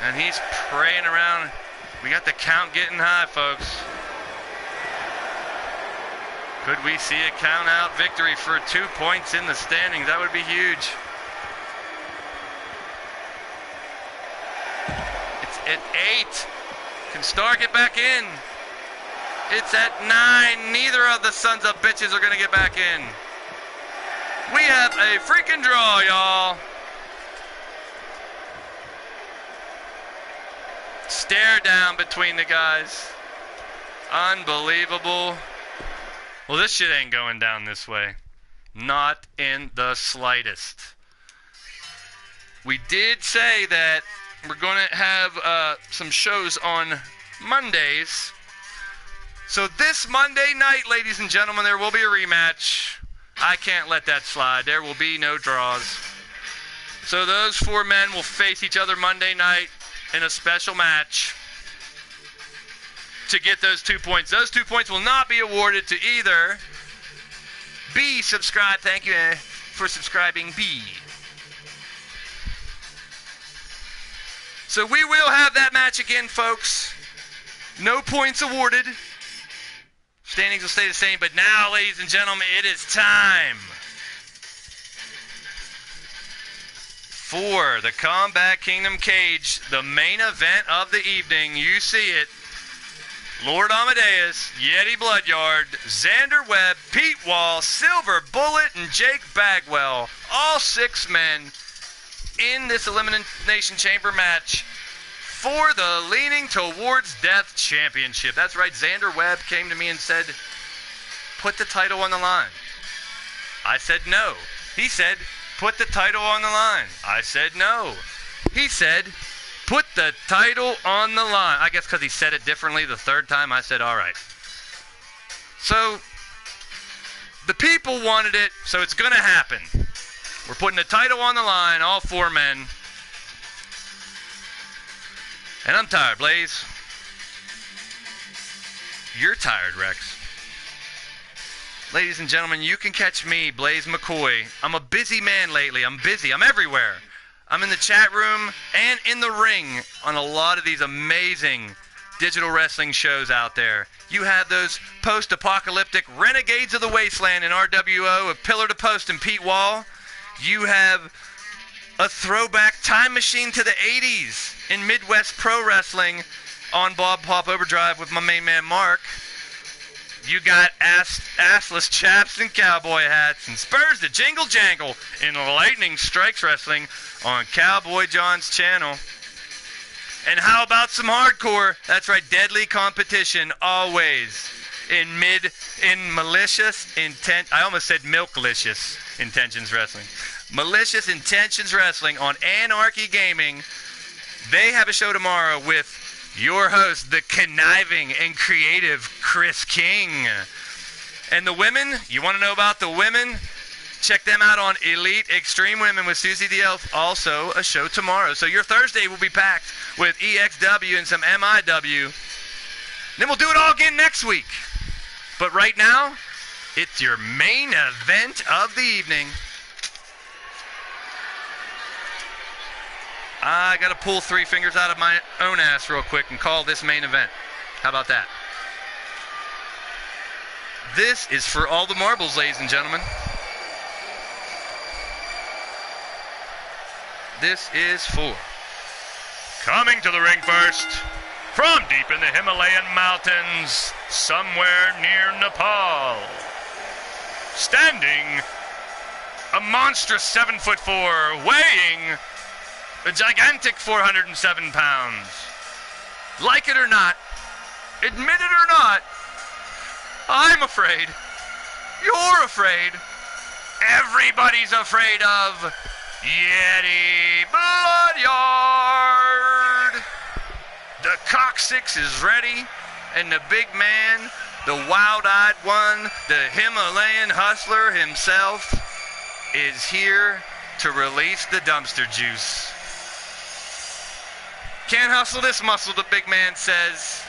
Speaker 1: And he's praying around. We got the count getting high, folks. Could we see a count-out victory for 2 points in the standings? That would be huge. It's at 8. Can Starr get back in? It's at 9. Neither of the sons of bitches are going to get back in. We have a freaking draw, y'all. Stare down between the guys. Unbelievable. Well, this shit ain't going down this way. Not in the slightest. We did say that we're going to have some shows on Mondays. So this Monday night, ladies and gentlemen, there will be a rematch. I can't let that slide. There will be no draws. So those 4 men will face each other Monday night in a special match to get those 2 points. Those 2 points will not be awarded to either B. Subscribe. Thank you for subscribing, B. So we will have that match again, folks. No points awarded. Standings will stay the same, but now, ladies and gentlemen, it is time for the Combat Kingdom Cage, the main event of the evening. You see it. Lord Amadeus, Yeti Bloodyard, Xander Webb, Pete Wall, Silver Bullet, and Jake Bagwell. All 6 men in this Elimination Chamber match for the Leaning Towards Death Championship. That's right, Xander Webb came to me and said, put the title on the line. I said no. He said, put the title on the line. I said no. He said, put the title on the line. I guess because he said it differently the third time, I said, all right. So, the people wanted it, so it's going to happen. We're putting the title on the line, all 4 men. And I'm tired, Blaise. You're tired, Rex. Ladies and gentlemen, you can catch me, Blaise McCoy. I'm a busy man lately. I'm busy. I'm everywhere. I'm in the chat room and in the ring on a lot of these amazing digital wrestling shows out there. You have those post-apocalyptic Renegades of the Wasteland in RWO of Pillar to Post and Pete Wall. You have a throwback time machine to the 80s in Midwest Pro Wrestling on Bob Pop Overdrive with my main man Mark. You got assless chaps and cowboy hats and spurs to jingle jangle in Lightning Strikes Wrestling on Cowboy John's channel. And how about some hardcore? That's right, deadly competition always in malicious intent. I almost said milklicious intentions wrestling. Malicious Intentions Wrestling on Anarchy Gaming. They have a show tomorrow with your host, the conniving and creative Chris King. And the women, you want to know about the women? Check them out on Elite Extreme Women with Susie DL. Also a show tomorrow. So your Thursday will be packed with EXW and some MIW. Then we'll do it all again next week. But right now, it's your main event of the evening. I got to pull 3 fingers out of my own ass real quick and call this main event. How about that? This is for all the marbles, ladies and gentlemen. This is for... Coming to the ring first, from deep in the Himalayan mountains, somewhere near Nepal. Standing, a monstrous 7'4", weighing... a gigantic 407 pounds. Like it or not, admit it or not, I'm afraid. You're afraid. Everybody's afraid of Yeti Bloodyard. The coccyx is ready, and the big man, the wild-eyed one, the Himalayan hustler himself, is here to release the dumpster juice. Can't hustle this muscle, the big man says.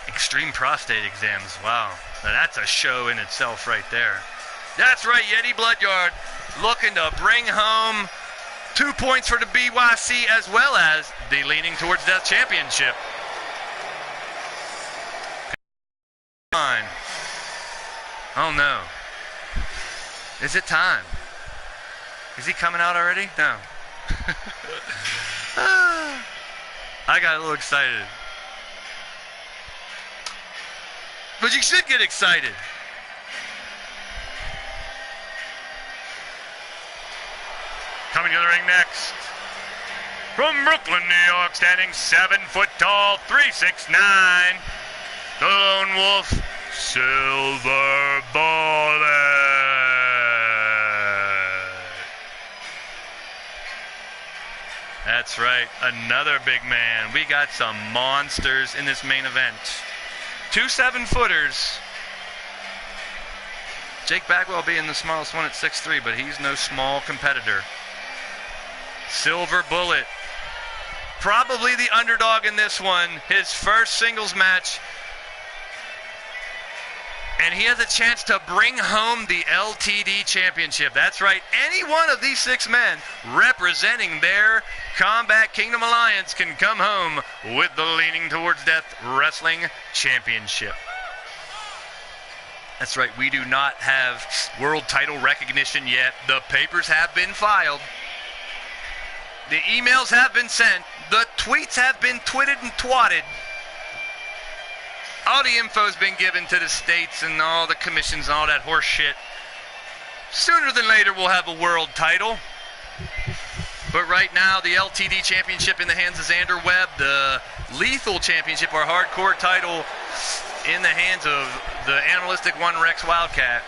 Speaker 1: Extreme prostate exams. Wow. Now that's a show in itself right there. That's right, Yeti Bloodyard looking to bring home 2 points for the BYC as well as the Leaning Towards Death Championship. Fine. Oh no. Is it time? Is he coming out already? No. I got a little excited. But you should get excited. Coming to the ring next. From Brooklyn, New York, standing 7 foot tall, 369. The Lone Wolf, Silver Bullet. That's right, another big man. We got some monsters in this main event. 2 7-footers. Jake Bagwell being the smallest one at 6'3", but he's no small competitor. Silver Bullet, probably the underdog in this one. His first singles match And he has a chance to bring home the LTD championship. That's right. Any one of these 6 men representing their Combat Kingdom Alliance can come home with the Leaning Towards Death Wrestling Championship. That's right. We do not have world title recognition yet. The papers have been filed. The emails have been sent. The tweets have been twitted and twatted. All the info's been given to the states and all the commissions and all that horse shit. Sooner than later, we'll have a world title. But right now, the LTD championship in the hands of Xander Webb, the Lethal championship, our hardcore title, in the hands of the animalistic one, Rex Wildcat.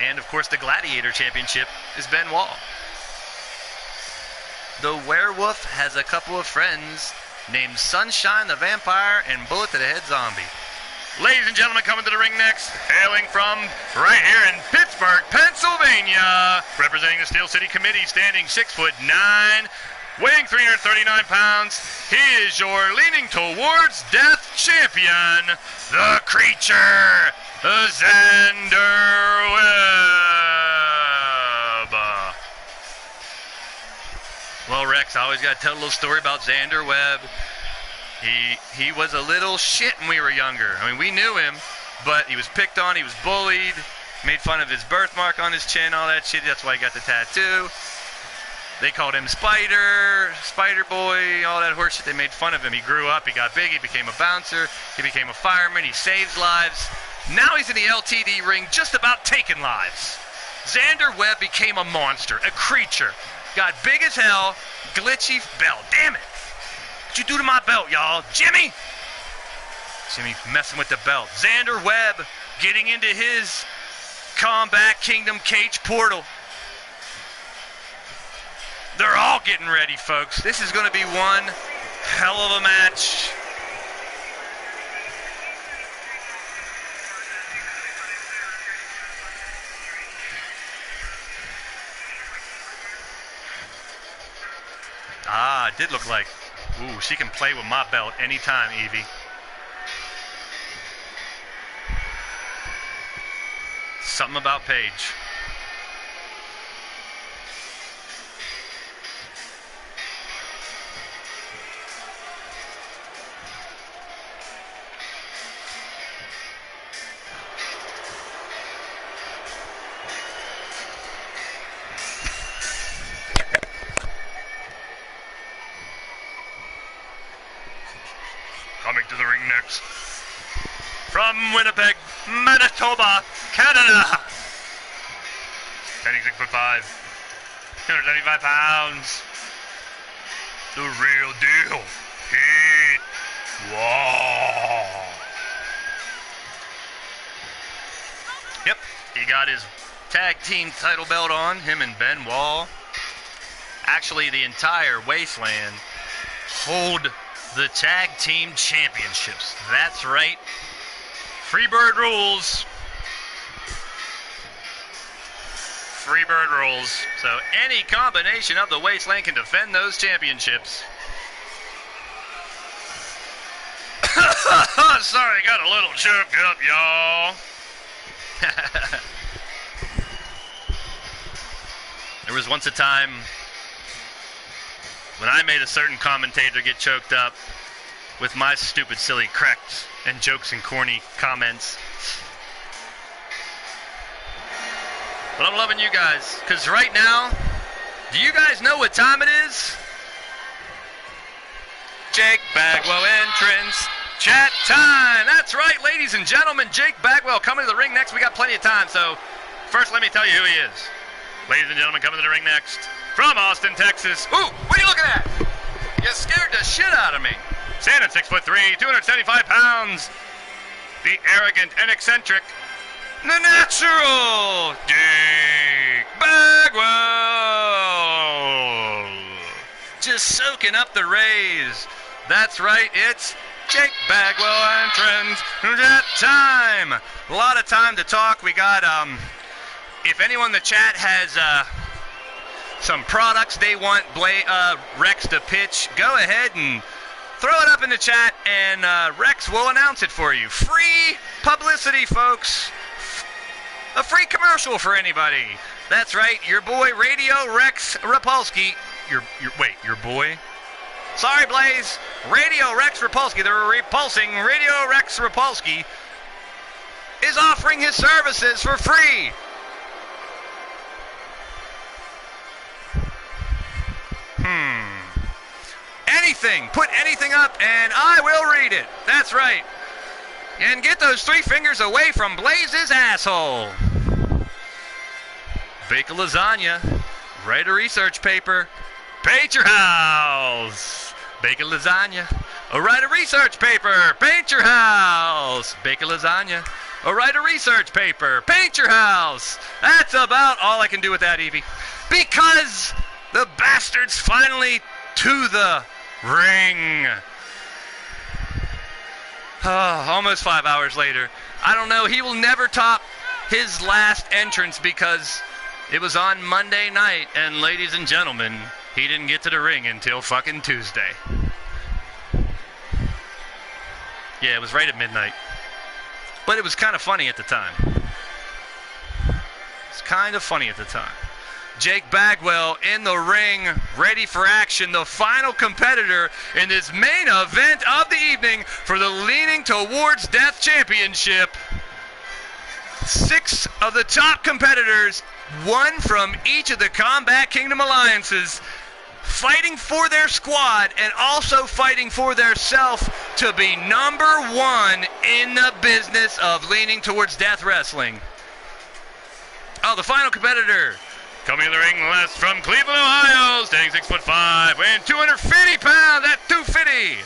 Speaker 1: And, of course, the Gladiator championship is Ben Wall. The Werewolf has a couple of friends named Sunshine the Vampire and Bullet to the Head Zombie. Ladies and gentlemen, coming to the ring next, hailing from right here in Pittsburgh, Pennsylvania, representing the Steel City Committee, standing 6'9", weighing 339 pounds, he is your Leaning Towards Death champion, the Creature, Xander Webb. Well, Rex, I always got to tell a little story about Xander Webb. He was a little shit when we were younger. I mean, we knew him, but he was picked on, he was bullied, made fun of his birthmark on his chin, all that shit. That's why he got the tattoo. They called him Spider Boy, all that horse shit. They made fun of him. He grew up, he got big, he became a bouncer, he became a fireman, he saves lives. Now he's in the LTD ring just about taking lives. Xander Webb became a monster, a creature. Got big as hell, glitchy belt. Damn it. What'd you do to my belt, y'all? Jimmy messing with the belt. Xander Webb getting into his Combat Kingdom cage portal. They're all getting ready, folks. This is going to be one hell of a match. Ah, it did look like. Ooh, she can play with my belt anytime, Evie. Something about Paige. Coming to the ring next, from Winnipeg, Manitoba, Canada. Standing 6'5", 275 pounds. The real deal. Heat. Whoa. Yep, he got his tag team title belt on, him and Ben Wall. Actually, the entire Wasteland hold the tag team championships. That's right. Freebird rules. Freebird rules. So any combination of the Wasteland can defend those championships. Sorry, got a little choked up, y'all. There was once a time when I made a certain commentator get choked up with my stupid, silly corrects and jokes and corny comments. But I'm loving you guys, because right now, do you guys know what time it is? Jake Bagwell entrance, chat time. That's right, ladies and gentlemen, Jake Bagwell coming to the ring next. We got plenty of time, so first let me tell you who he is. Ladies and gentlemen, coming to the ring next, from Austin, Texas. Ooh, what are you looking at? You scared the shit out of me. Standing 6'3", 275 pounds. The arrogant and eccentric, the natural, Jake Bagwell. Just soaking up the rays. That's right, it's Jake Bagwell entrance. That time. A lot of time to talk. We got, if anyone in the chat has, some products they want Rex to pitch, go ahead and throw it up in the chat, and Rex will announce it for you. Free publicity, folks. A free commercial for anybody. That's right, your boy Radio Rex Repulsky. Your boy? Sorry, Blaise. Radio Rex Repulsky, the repulsing Radio Rex Repulsky, is offering his services for free. Anything. Put anything up, and I will read it. That's right. And get those 3 fingers away from Blaise's asshole. Bake a lasagna. Write a research paper. Paint your house. Bake a lasagna. Or write a research paper. Paint your house. Bake a lasagna. Or write a research paper. Paint your house. That's about all I can do with that, Evie. Because the bastard's finally to the ring. Almost 5 hours later. I don't know. He will never top his last entrance because it was on Monday night. And ladies and gentlemen, he didn't get to the ring until fucking Tuesday. Yeah, it was right at midnight. But it was kind of funny at the time. It's kind of funny at the time. Jake Bagwell in the ring, ready for action. The final competitor in this main event of the evening for the Leaning Towards Death Championship. 6 of the top competitors, 1 from each of the Combat Kingdom alliances, fighting for their squad and also fighting for their self to be number 1 in the business of Leaning Towards Death Wrestling. Oh, the final competitor, coming in the ring west from Cleveland, Ohio, standing 6'5", weighing 250 pounds at 250.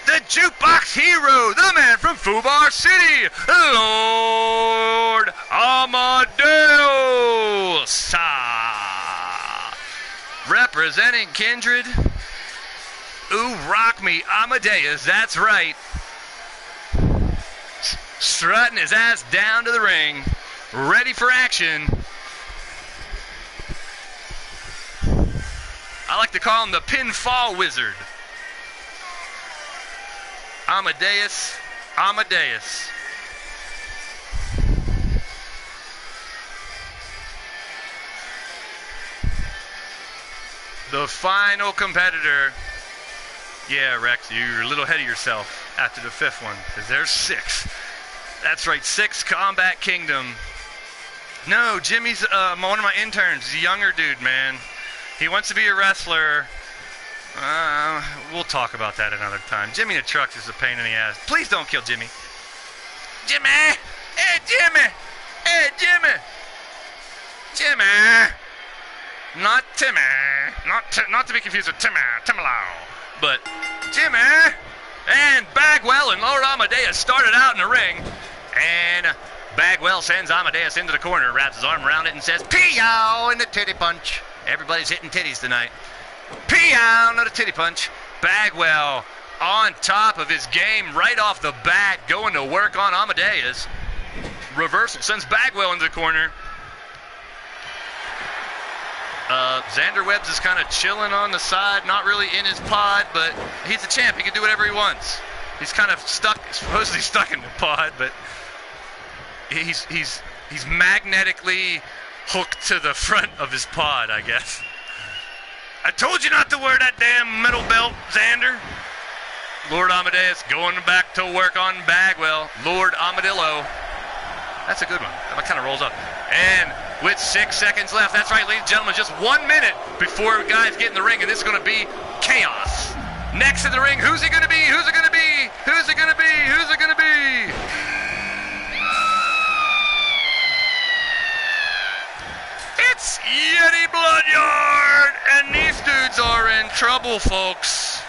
Speaker 1: The jukebox hero, the man from Fubar City, Lord Amadeus. Representing Kindred. Ooh, rock me, Amadeus, that's right. Strutting his ass down to the ring, ready for action. I like to call him the pinfall wizard. Amadeus. The final competitor. Yeah, Rex, you're a little ahead of yourself after the 5th one, because there's 6. That's right, 6 Combat Kingdom. No, Jimmy's one of my interns. He's a younger dude, man. He wants to be a wrestler. We'll talk about that another time. Jimmy the Trucks is a pain in the ass. Please don't kill Jimmy. Jimmy! Hey, Jimmy! Hey, Jimmy! Jimmy! Not Timmy. Not to be confused with Timalow. But Jimmy! And Bagwell and Lord Amadeus started out in the ring. And Bagwell sends Amadeus into the corner, wraps his arm around it, and says, "Pee-yow!" in the titty punch. Everybody's hitting titties tonight. Pee-yow, not a titty punch. Bagwell on top of his game right off the bat, going to work on Amadeus. Reversal sends Bagwell into the corner. Xander Webbs is kind of chilling on the side, not really in his pod, but he's a champ. He can do whatever he wants. He's kind of supposedly stuck in the pod, but he's magnetically hooked to the front of his pod, I guess. I told you not to wear that damn metal belt, Xander. Lord Amadeus going back to work on Bagwell. Lord Amadillo. That's a good one. That kind of rolls up. And with 6 seconds left, that's right, ladies and gentlemen, just 1 minute before guys get in the ring, and this is going to be chaos. Next in the ring, who's it going to be? Who's it going to be? Who's it going to be? Who's it going to be? It's Yeti Bloodyard, and these dudes are in trouble, folks.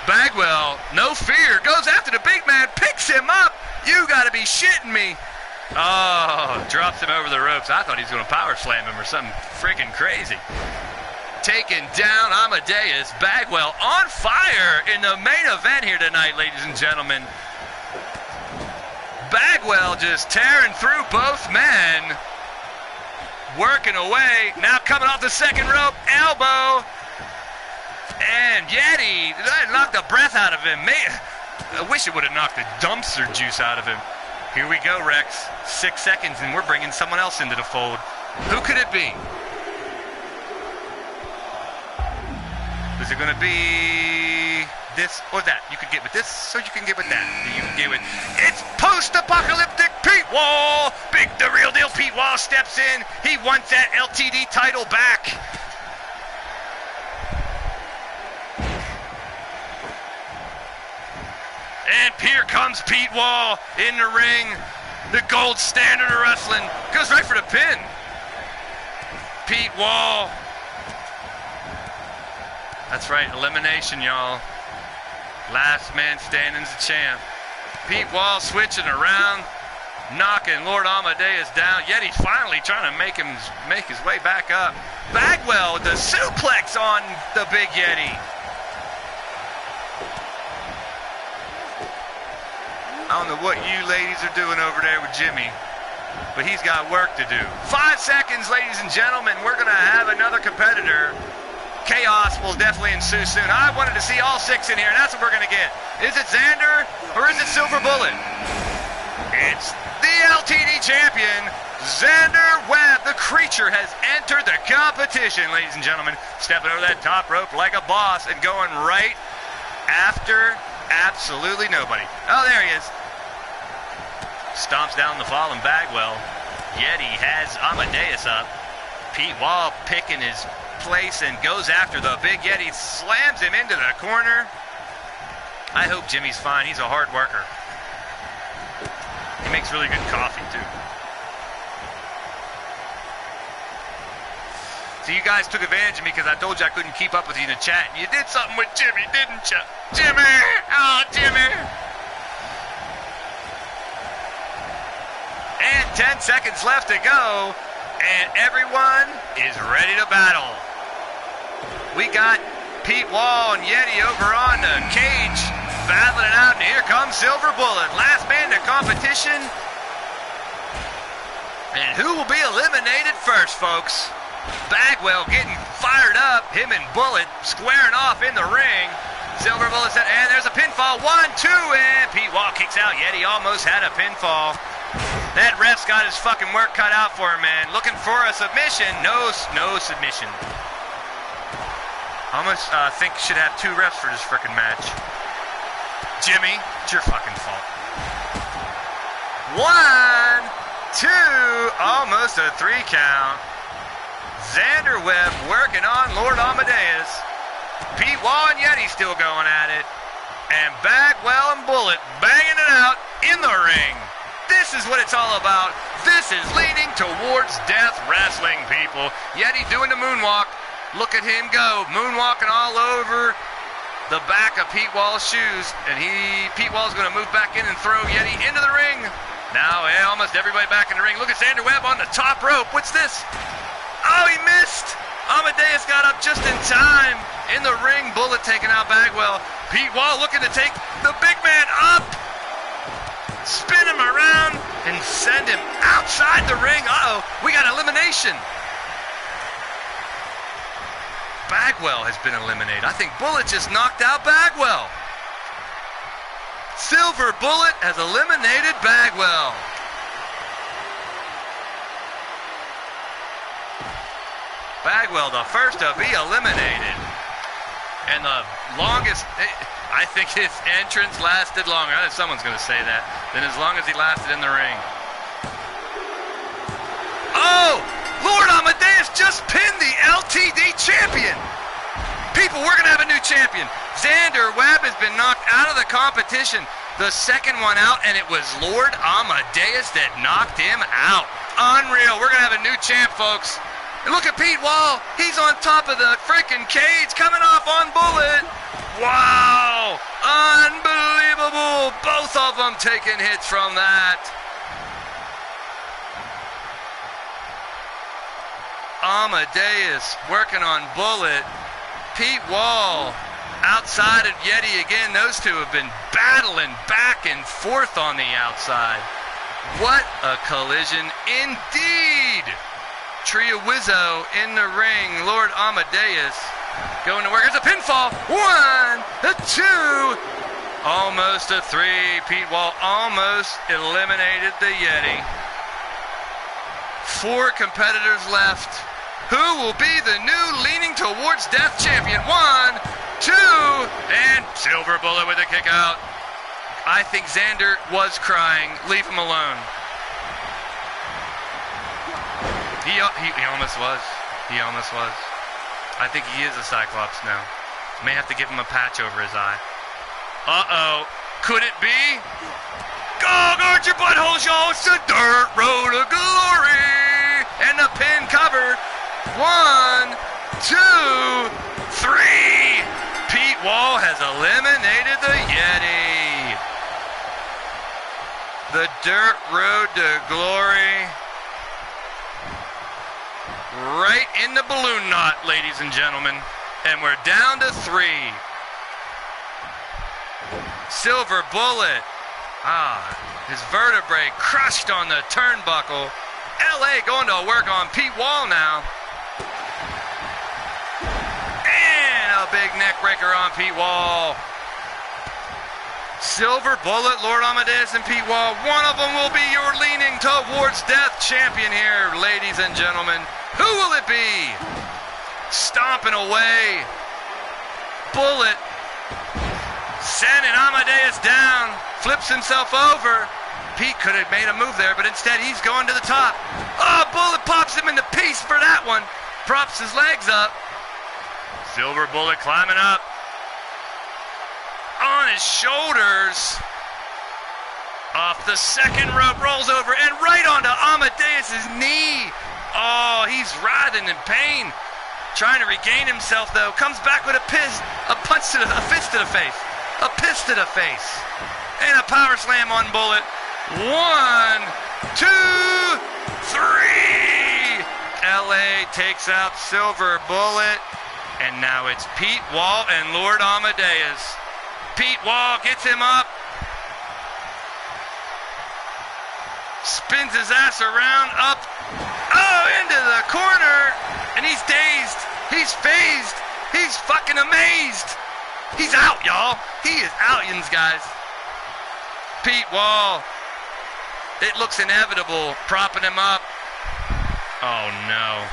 Speaker 1: Bagwell, no fear, goes after the big man, picks him up. You gotta be shitting me. Oh, drops him over the ropes. I thought he was gonna power slam him or something freaking crazy. Taking down Amadeus. Bagwell on fire in the main event here tonight, ladies and gentlemen. Bagwell just tearing through both men. Working away. Now coming off the second rope. Elbow. And Yeti, that knocked the breath out of him. I wish it would have knocked the dumpster juice out of him. Here we go, Rex. 6 seconds, and we're bringing someone else into the fold. Who could it be? Is it going to be this or that? You could get with this, so you can get with that. You can get with... It's post-apocalyptic Pete Wall! The real deal Pete Wall steps in. He wants that LTD title back. And here comes Pete Wall in the ring. The gold standard of wrestling. Goes right for the pin. Pete Wall. That's right, elimination, y'all. Last man standing's the champ. Pete Wall switching around, knocking Lord Amadeus down. Yeti's finally trying to make his way back up. Bagwell, the suplex on the Big Yeti. I don't know what you ladies are doing over there with Jimmy, but he's got work to do. 5 seconds, ladies and gentlemen. We're going to have another competitor. Chaos will definitely ensue soon. I wanted to see all 6 in here, and that's what we're going to get. Is it Xander or is it Silver Bullet? It's the LTD champion, Xander Webb. The creature has entered the competition, ladies and gentlemen. Stepping over that top rope like a boss and going right after absolutely nobody. Oh, there he is. Stomps down the fallen Bagwell. Yeti has Amadeus up. Pete Wall picking his place and goes after the Big Yeti. Slams him into the corner. I hope Jimmy's fine. He's a hard worker. He makes really good coffee, too. So you guys took advantage of me because I told you I couldn't keep up with you in the chat. And you did something with Jimmy, didn't you? Jimmy! Oh, Jimmy! And 10 seconds left to go. And everyone is ready to battle. We got Pete Wall and Yeti over on the cage, battling it out, and here comes Silver Bullet. Last man to competition. And who will be eliminated first, folks? Bagwell getting fired up. Him and Bullet squaring off in the ring. Silver Bullet said, and there's a pinfall. 1, 2, and Pete Wall kicks out. Yeti almost had a pinfall. That ref's got his fucking work cut out for him, man. Looking for a submission. No submission. Almost think should have 2 refs for this frickin' match. Jimmy, it's your fucking fault. 1, 2, almost a 3 count. Xander Webb working on Lord Amadeus. Pete Wall and Yeti still going at it. And Bagwell and Bullet banging it out in the ring. This is what it's all about. This is leaning towards death wrestling, people. Yeti doing the moonwalk. Look at him go. Moonwalking all over the back of Pete Wall's shoes. And Pete Wall's going to move back in and throw Yeti into the ring. Now, almost everybody back in the ring. Look at Xander Webb on the top rope. What's this? Oh, he missed. Amadeus got up just in time. In the ring, Bullet taking out Bagwell. Pete Wall looking to take the big man up. Spin him around and send him outside the ring. Uh-oh, we got elimination. Bagwell has been eliminated. I think Bullet just knocked out Bagwell. Silver Bullet has eliminated Bagwell. Bagwell, the first to be eliminated. And the longest... I think his entrance lasted longer. I know someone's going to say that. Than as long as he lasted in the ring. Oh! Lord Amadeus just pinned the LTD champion. People, we're going to have a new champion. Xander Webb has been knocked out of the competition. The second one out, and it was Lord Amadeus that knocked him out. Unreal. We're going to have a new champ, folks. And look at Pete Wall. He's on top of the freaking cage, coming off on Bullet. Wow! Unbelievable! Both of them taking hits from that. Amadeus working on Bullet. Pete Wall outside of Yeti again. Those two have been battling back and forth on the outside. What a collision indeed! Tria Wizzo in the ring. Lord Amadeus Going to work. There's a pinfall. 1, 2. Almost a 3. Pete Wall almost eliminated the Yeti. 4 competitors left. Who will be the new leaning towards death champion? 1, 2, and Silver Bullet with a kick out. I think Xander was crying. Leave him alone. He almost was. He almost was. I think he is a Cyclops now. May have to give him a patch over his eye. Uh-oh. Could it be? Go, guard your buttholes, y'all. It's the dirt road to glory. And the pin covered. 1, 2, 3. Pete Wall has eliminated the Yeti. The dirt road to glory. Right in the balloon knot, ladies and gentlemen. And we're down to 3. Silver Bullet. His vertebrae crushed on the turnbuckle. LA going to work on Pete Wall now. And a big neck breaker on Pete Wall. Silver Bullet, Lord Amadeus, and Pete Wall. One of them will be your leaning towards death champion here, ladies and gentlemen. Who will it be? Stomping away. Bullet sending Amadeus down. Flips himself over. Pete could have made a move there, but instead he's going to the top. Oh, Bullet pops him into piece for that one. Props his legs up. Silver Bullet climbing up. On his shoulders. Off the second rope, rolls over and right onto Amadeus' knee. Oh, he's writhing in pain. Trying to regain himself, though. Comes back with a fist to the face. A piss to the face. And a power slam on Bullet. 1, 2, 3. LA takes out Silver Bullet. And now it's Pete Wall and Lord Amadeus. Pete Wall gets him up. Spins his ass around, up. Oh, into the corner. And he's dazed. He's phased. He's fucking amazed. He's out, y'all. He is out, guys. Pete Wall. It looks inevitable. Propping him up. Oh, no.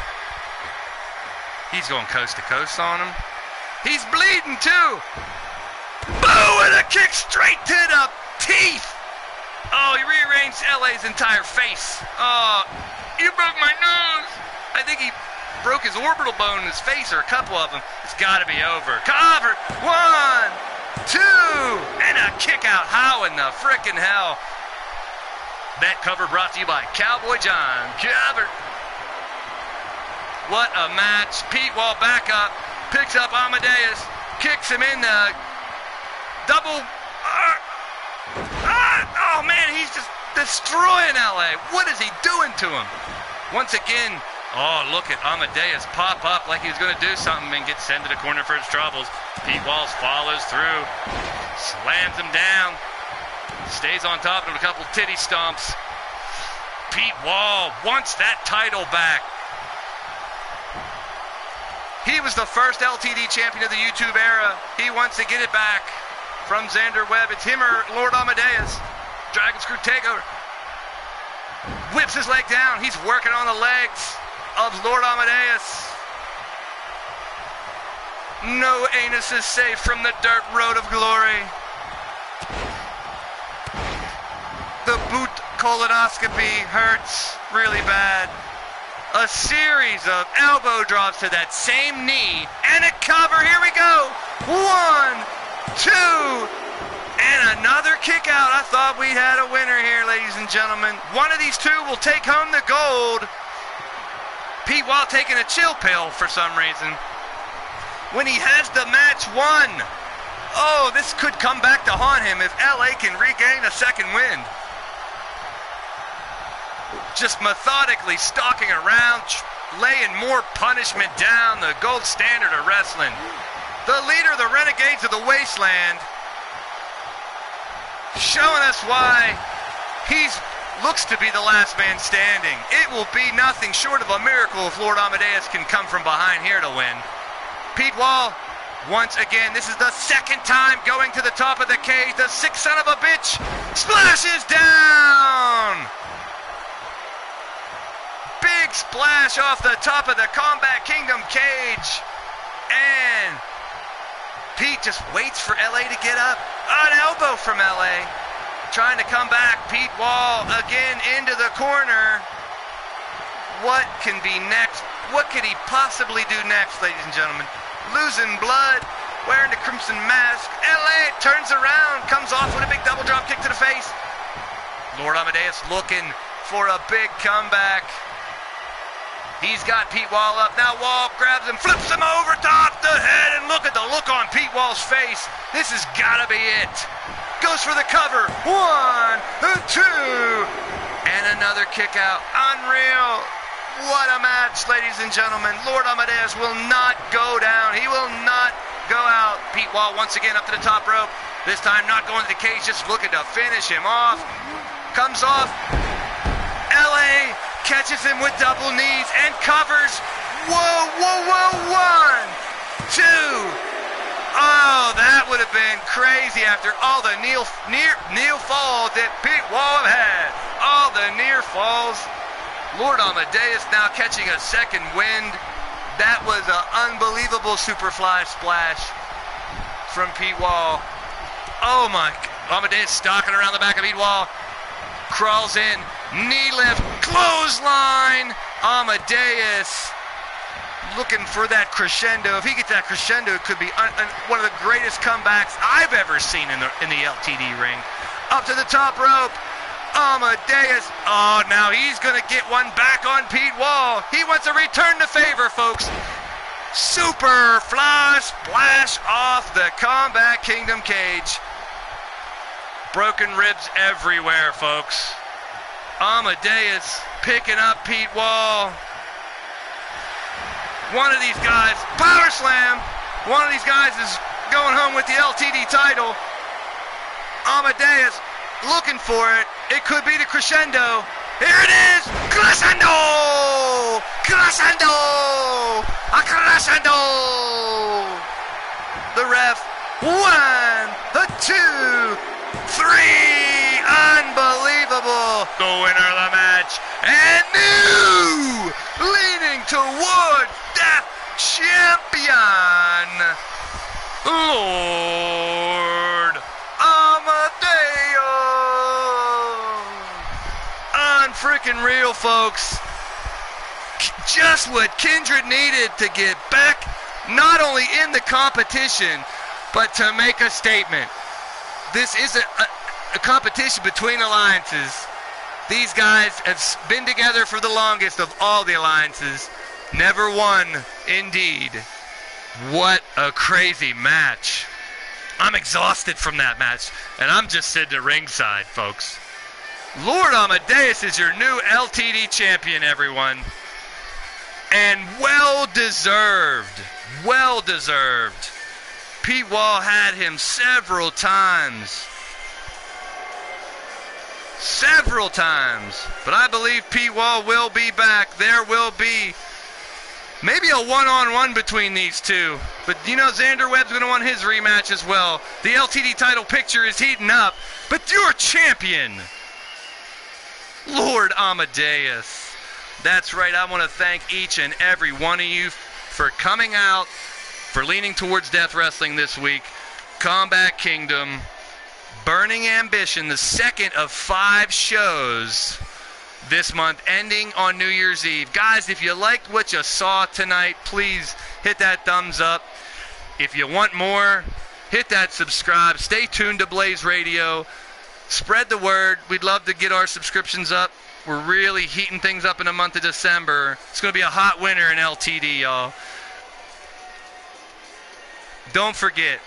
Speaker 1: He's going coast to coast on him. He's bleeding, too. Boo! And a kick straight to the teeth. Oh, he rearranged LA's entire face. Oh, you broke my nose. I think he broke his orbital bone in his face, or a couple of them. It's got to be over. Cover. 1, 2, and a kick out. How in the frickin' hell? That cover brought to you by Cowboy John. Cover. What a match. Pete Wall back up, picks up Amadeus, kicks him in the double. Oh man, he's just destroying LA. What is he doing to him? Once again, oh, look at Amadeus pop up like he was going to do something and get sent to the corner for his troubles. Pete Walls follows through, slams him down, stays on top of a couple titty stomps. Pete Wall wants that title back. He was the first LTD champion of the YouTube era. He wants to get it back from Xander Webb. It's him or Lord Amadeus. Dragon Screw takeover. Whips his leg down. He's working on the legs of Lord Amadeus. No anus is safe from the dirt road of glory. The boot colonoscopy hurts really bad. A series of elbow drops to that same knee. And a cover. Here we go. 1, 2, and another kick out. I thought we had a winner here, ladies and gentlemen. One of these two will take home the gold. Pete Wall taking a chill pill for some reason. When he has the match won. Oh, this could come back to haunt him if LA can regain a second wind. Just methodically stalking around, laying more punishment down, the gold standard of wrestling. The leader of the Renegades of the Wasteland, showing us why he looks to be the last man standing. It will be nothing short of a miracle if Lord Amadeus can come from behind here to win.
Speaker 2: Pete Wall, once again, this is the second time going to the top of the cage. The sick son of a bitch splashes down. Big splash off the top of the Combat Kingdom cage. And Pete just waits for LA to get up. An elbow from LA. Trying to come back. Pete Wall again into the corner. What can be next? What could he possibly do next, ladies and gentlemen? Losing blood, wearing the crimson mask. LA turns around, comes off with a big double drop kick to the face. Lord Amadeus looking for a big comeback. He's got Pete Wall up. Now Wall grabs him, flips him over top the head, and look at the look on Pete Wall's face. This has got to be it. Goes for the cover. 1, 2, and another kick out. Unreal. What a match, ladies and gentlemen. Lord Amadeus will not go down. He will not go out. Pete Wall once again up to the top rope. This time not going to the cage, just looking to finish him off. Comes off. LA catches him with double knees and covers. Whoa, whoa, whoa, 1, 2. Oh, that would have been crazy after all the near falls that Pete Wall had. All the near falls. Lord Amadeus now catching a second wind. That was an unbelievable superfly splash from Pete Wall. Oh my, Amadeus stalking around the back of Pete Wall. Crawls in, knee lift, clothesline. Amadeus looking for that crescendo. If he gets that crescendo, it could be one of the greatest comebacks I've ever seen in the LTD ring. Up to the top rope. Amadeus, oh, now he's going to get one back on Pete Wall. He wants to return the favor, folks. Super fly splash off the Combat Kingdom cage. Broken ribs everywhere, folks. Amadeus picking up Pete Wall. One of these guys, power slam. One of these guys is going home with the LTD title. Amadeus looking for it. It could be the crescendo. Here it is. Crescendo! Crescendo! A crescendo! The ref. 1, 2, 3. Unbelievable. The winner of the match. And new leaning toward death champion, Lord Amadeus. Unfreaking real, folks. Just what Kindred needed to get back, not only in the competition, but to make a statement. This is a competition between alliances. These guys have been together for the longest of all the alliances. Never won, indeed. What a crazy match. I'm exhausted from that match, and I'm just sitting at ringside, folks. Lord Amadeus is your new LTD champion, everyone. And well-deserved. Well-deserved. Pete Wall had him several times. Several times. But I believe Pete Wall will be back. There will be maybe a one-on-one between these two. But you know Xander Webb's going to want his rematch as well. The LTD title picture is heating up. But your champion, Lord Amadeus. That's right. I want to thank each and every one of you for coming out, for leaning towards Death Wrestling this week. Combat Kingdom, Burning Ambition, the second of 5 shows this month, ending on New Year's Eve. Guys, if you liked what you saw tonight, please hit that thumbs up. If you want more, hit that subscribe. Stay tuned to Blaised Radio. Spread the word. We'd love to get our subscriptions up. We're really heating things up in the month of December. It's going to be a hot winter in LTD, y'all. Don't forget,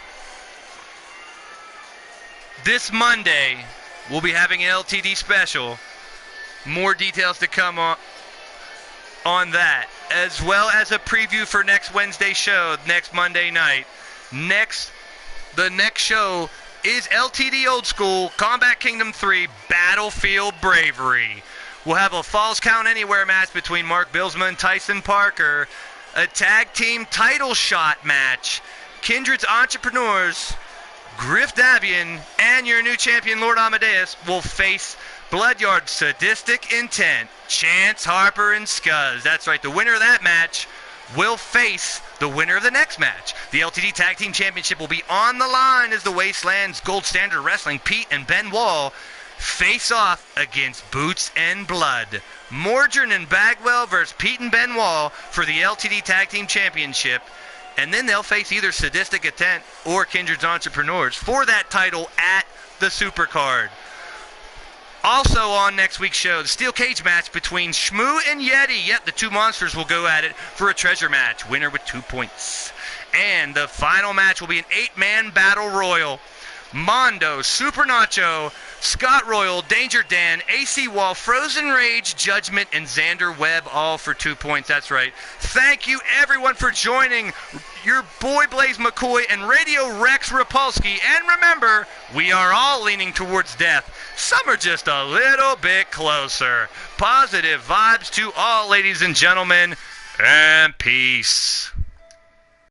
Speaker 2: this Monday, we'll be having an LTD special. More details to come on that, as well as a preview for next Wednesday show, next Monday night. The next show is LTD Old School, Combat Kingdom 3, Battlefield Bravery. We'll have a Falls Count Anywhere match between Mark Bilsma and Tyson Parker a tag team title shot match. Kindred's Entrepreneurs, Griff Davian, and your new champion, Lord Amadeus, will face Bloodyard's Sadistic Intent, Chance Harper and Scuzz. That's right, the winner of that match will face the winner of the next match. The LTD Tag Team Championship will be on the line as the Wasteland's Gold Standard Wrestling, Pete and Ben Wall, face off against Boots and Blood. Mordrin and Bagwell versus Pete and Ben Wall for the LTD Tag Team Championship. And then they'll face either Sadistic Intent or Kindred's Entrepreneurs for that title at the Supercard. Also on next week's show, the steel cage match between Shmoo and Yeti. Yep, the two monsters will go at it for a treasure match. Winner with 2 points. And the final match will be an 8-man battle royal. Mondo, Super Nacho, Scott Royal, Danger Dan, AC Wall, Frozen Rage, Judgment, and Xander Webb, all for 2 points. That's right. Thank you, everyone, for joining your boy Blaise McCoy and Radio Rex Repulsky. And remember, we are all leaning towards death. Some are just a little bit closer. Positive vibes to all, ladies and gentlemen, and peace.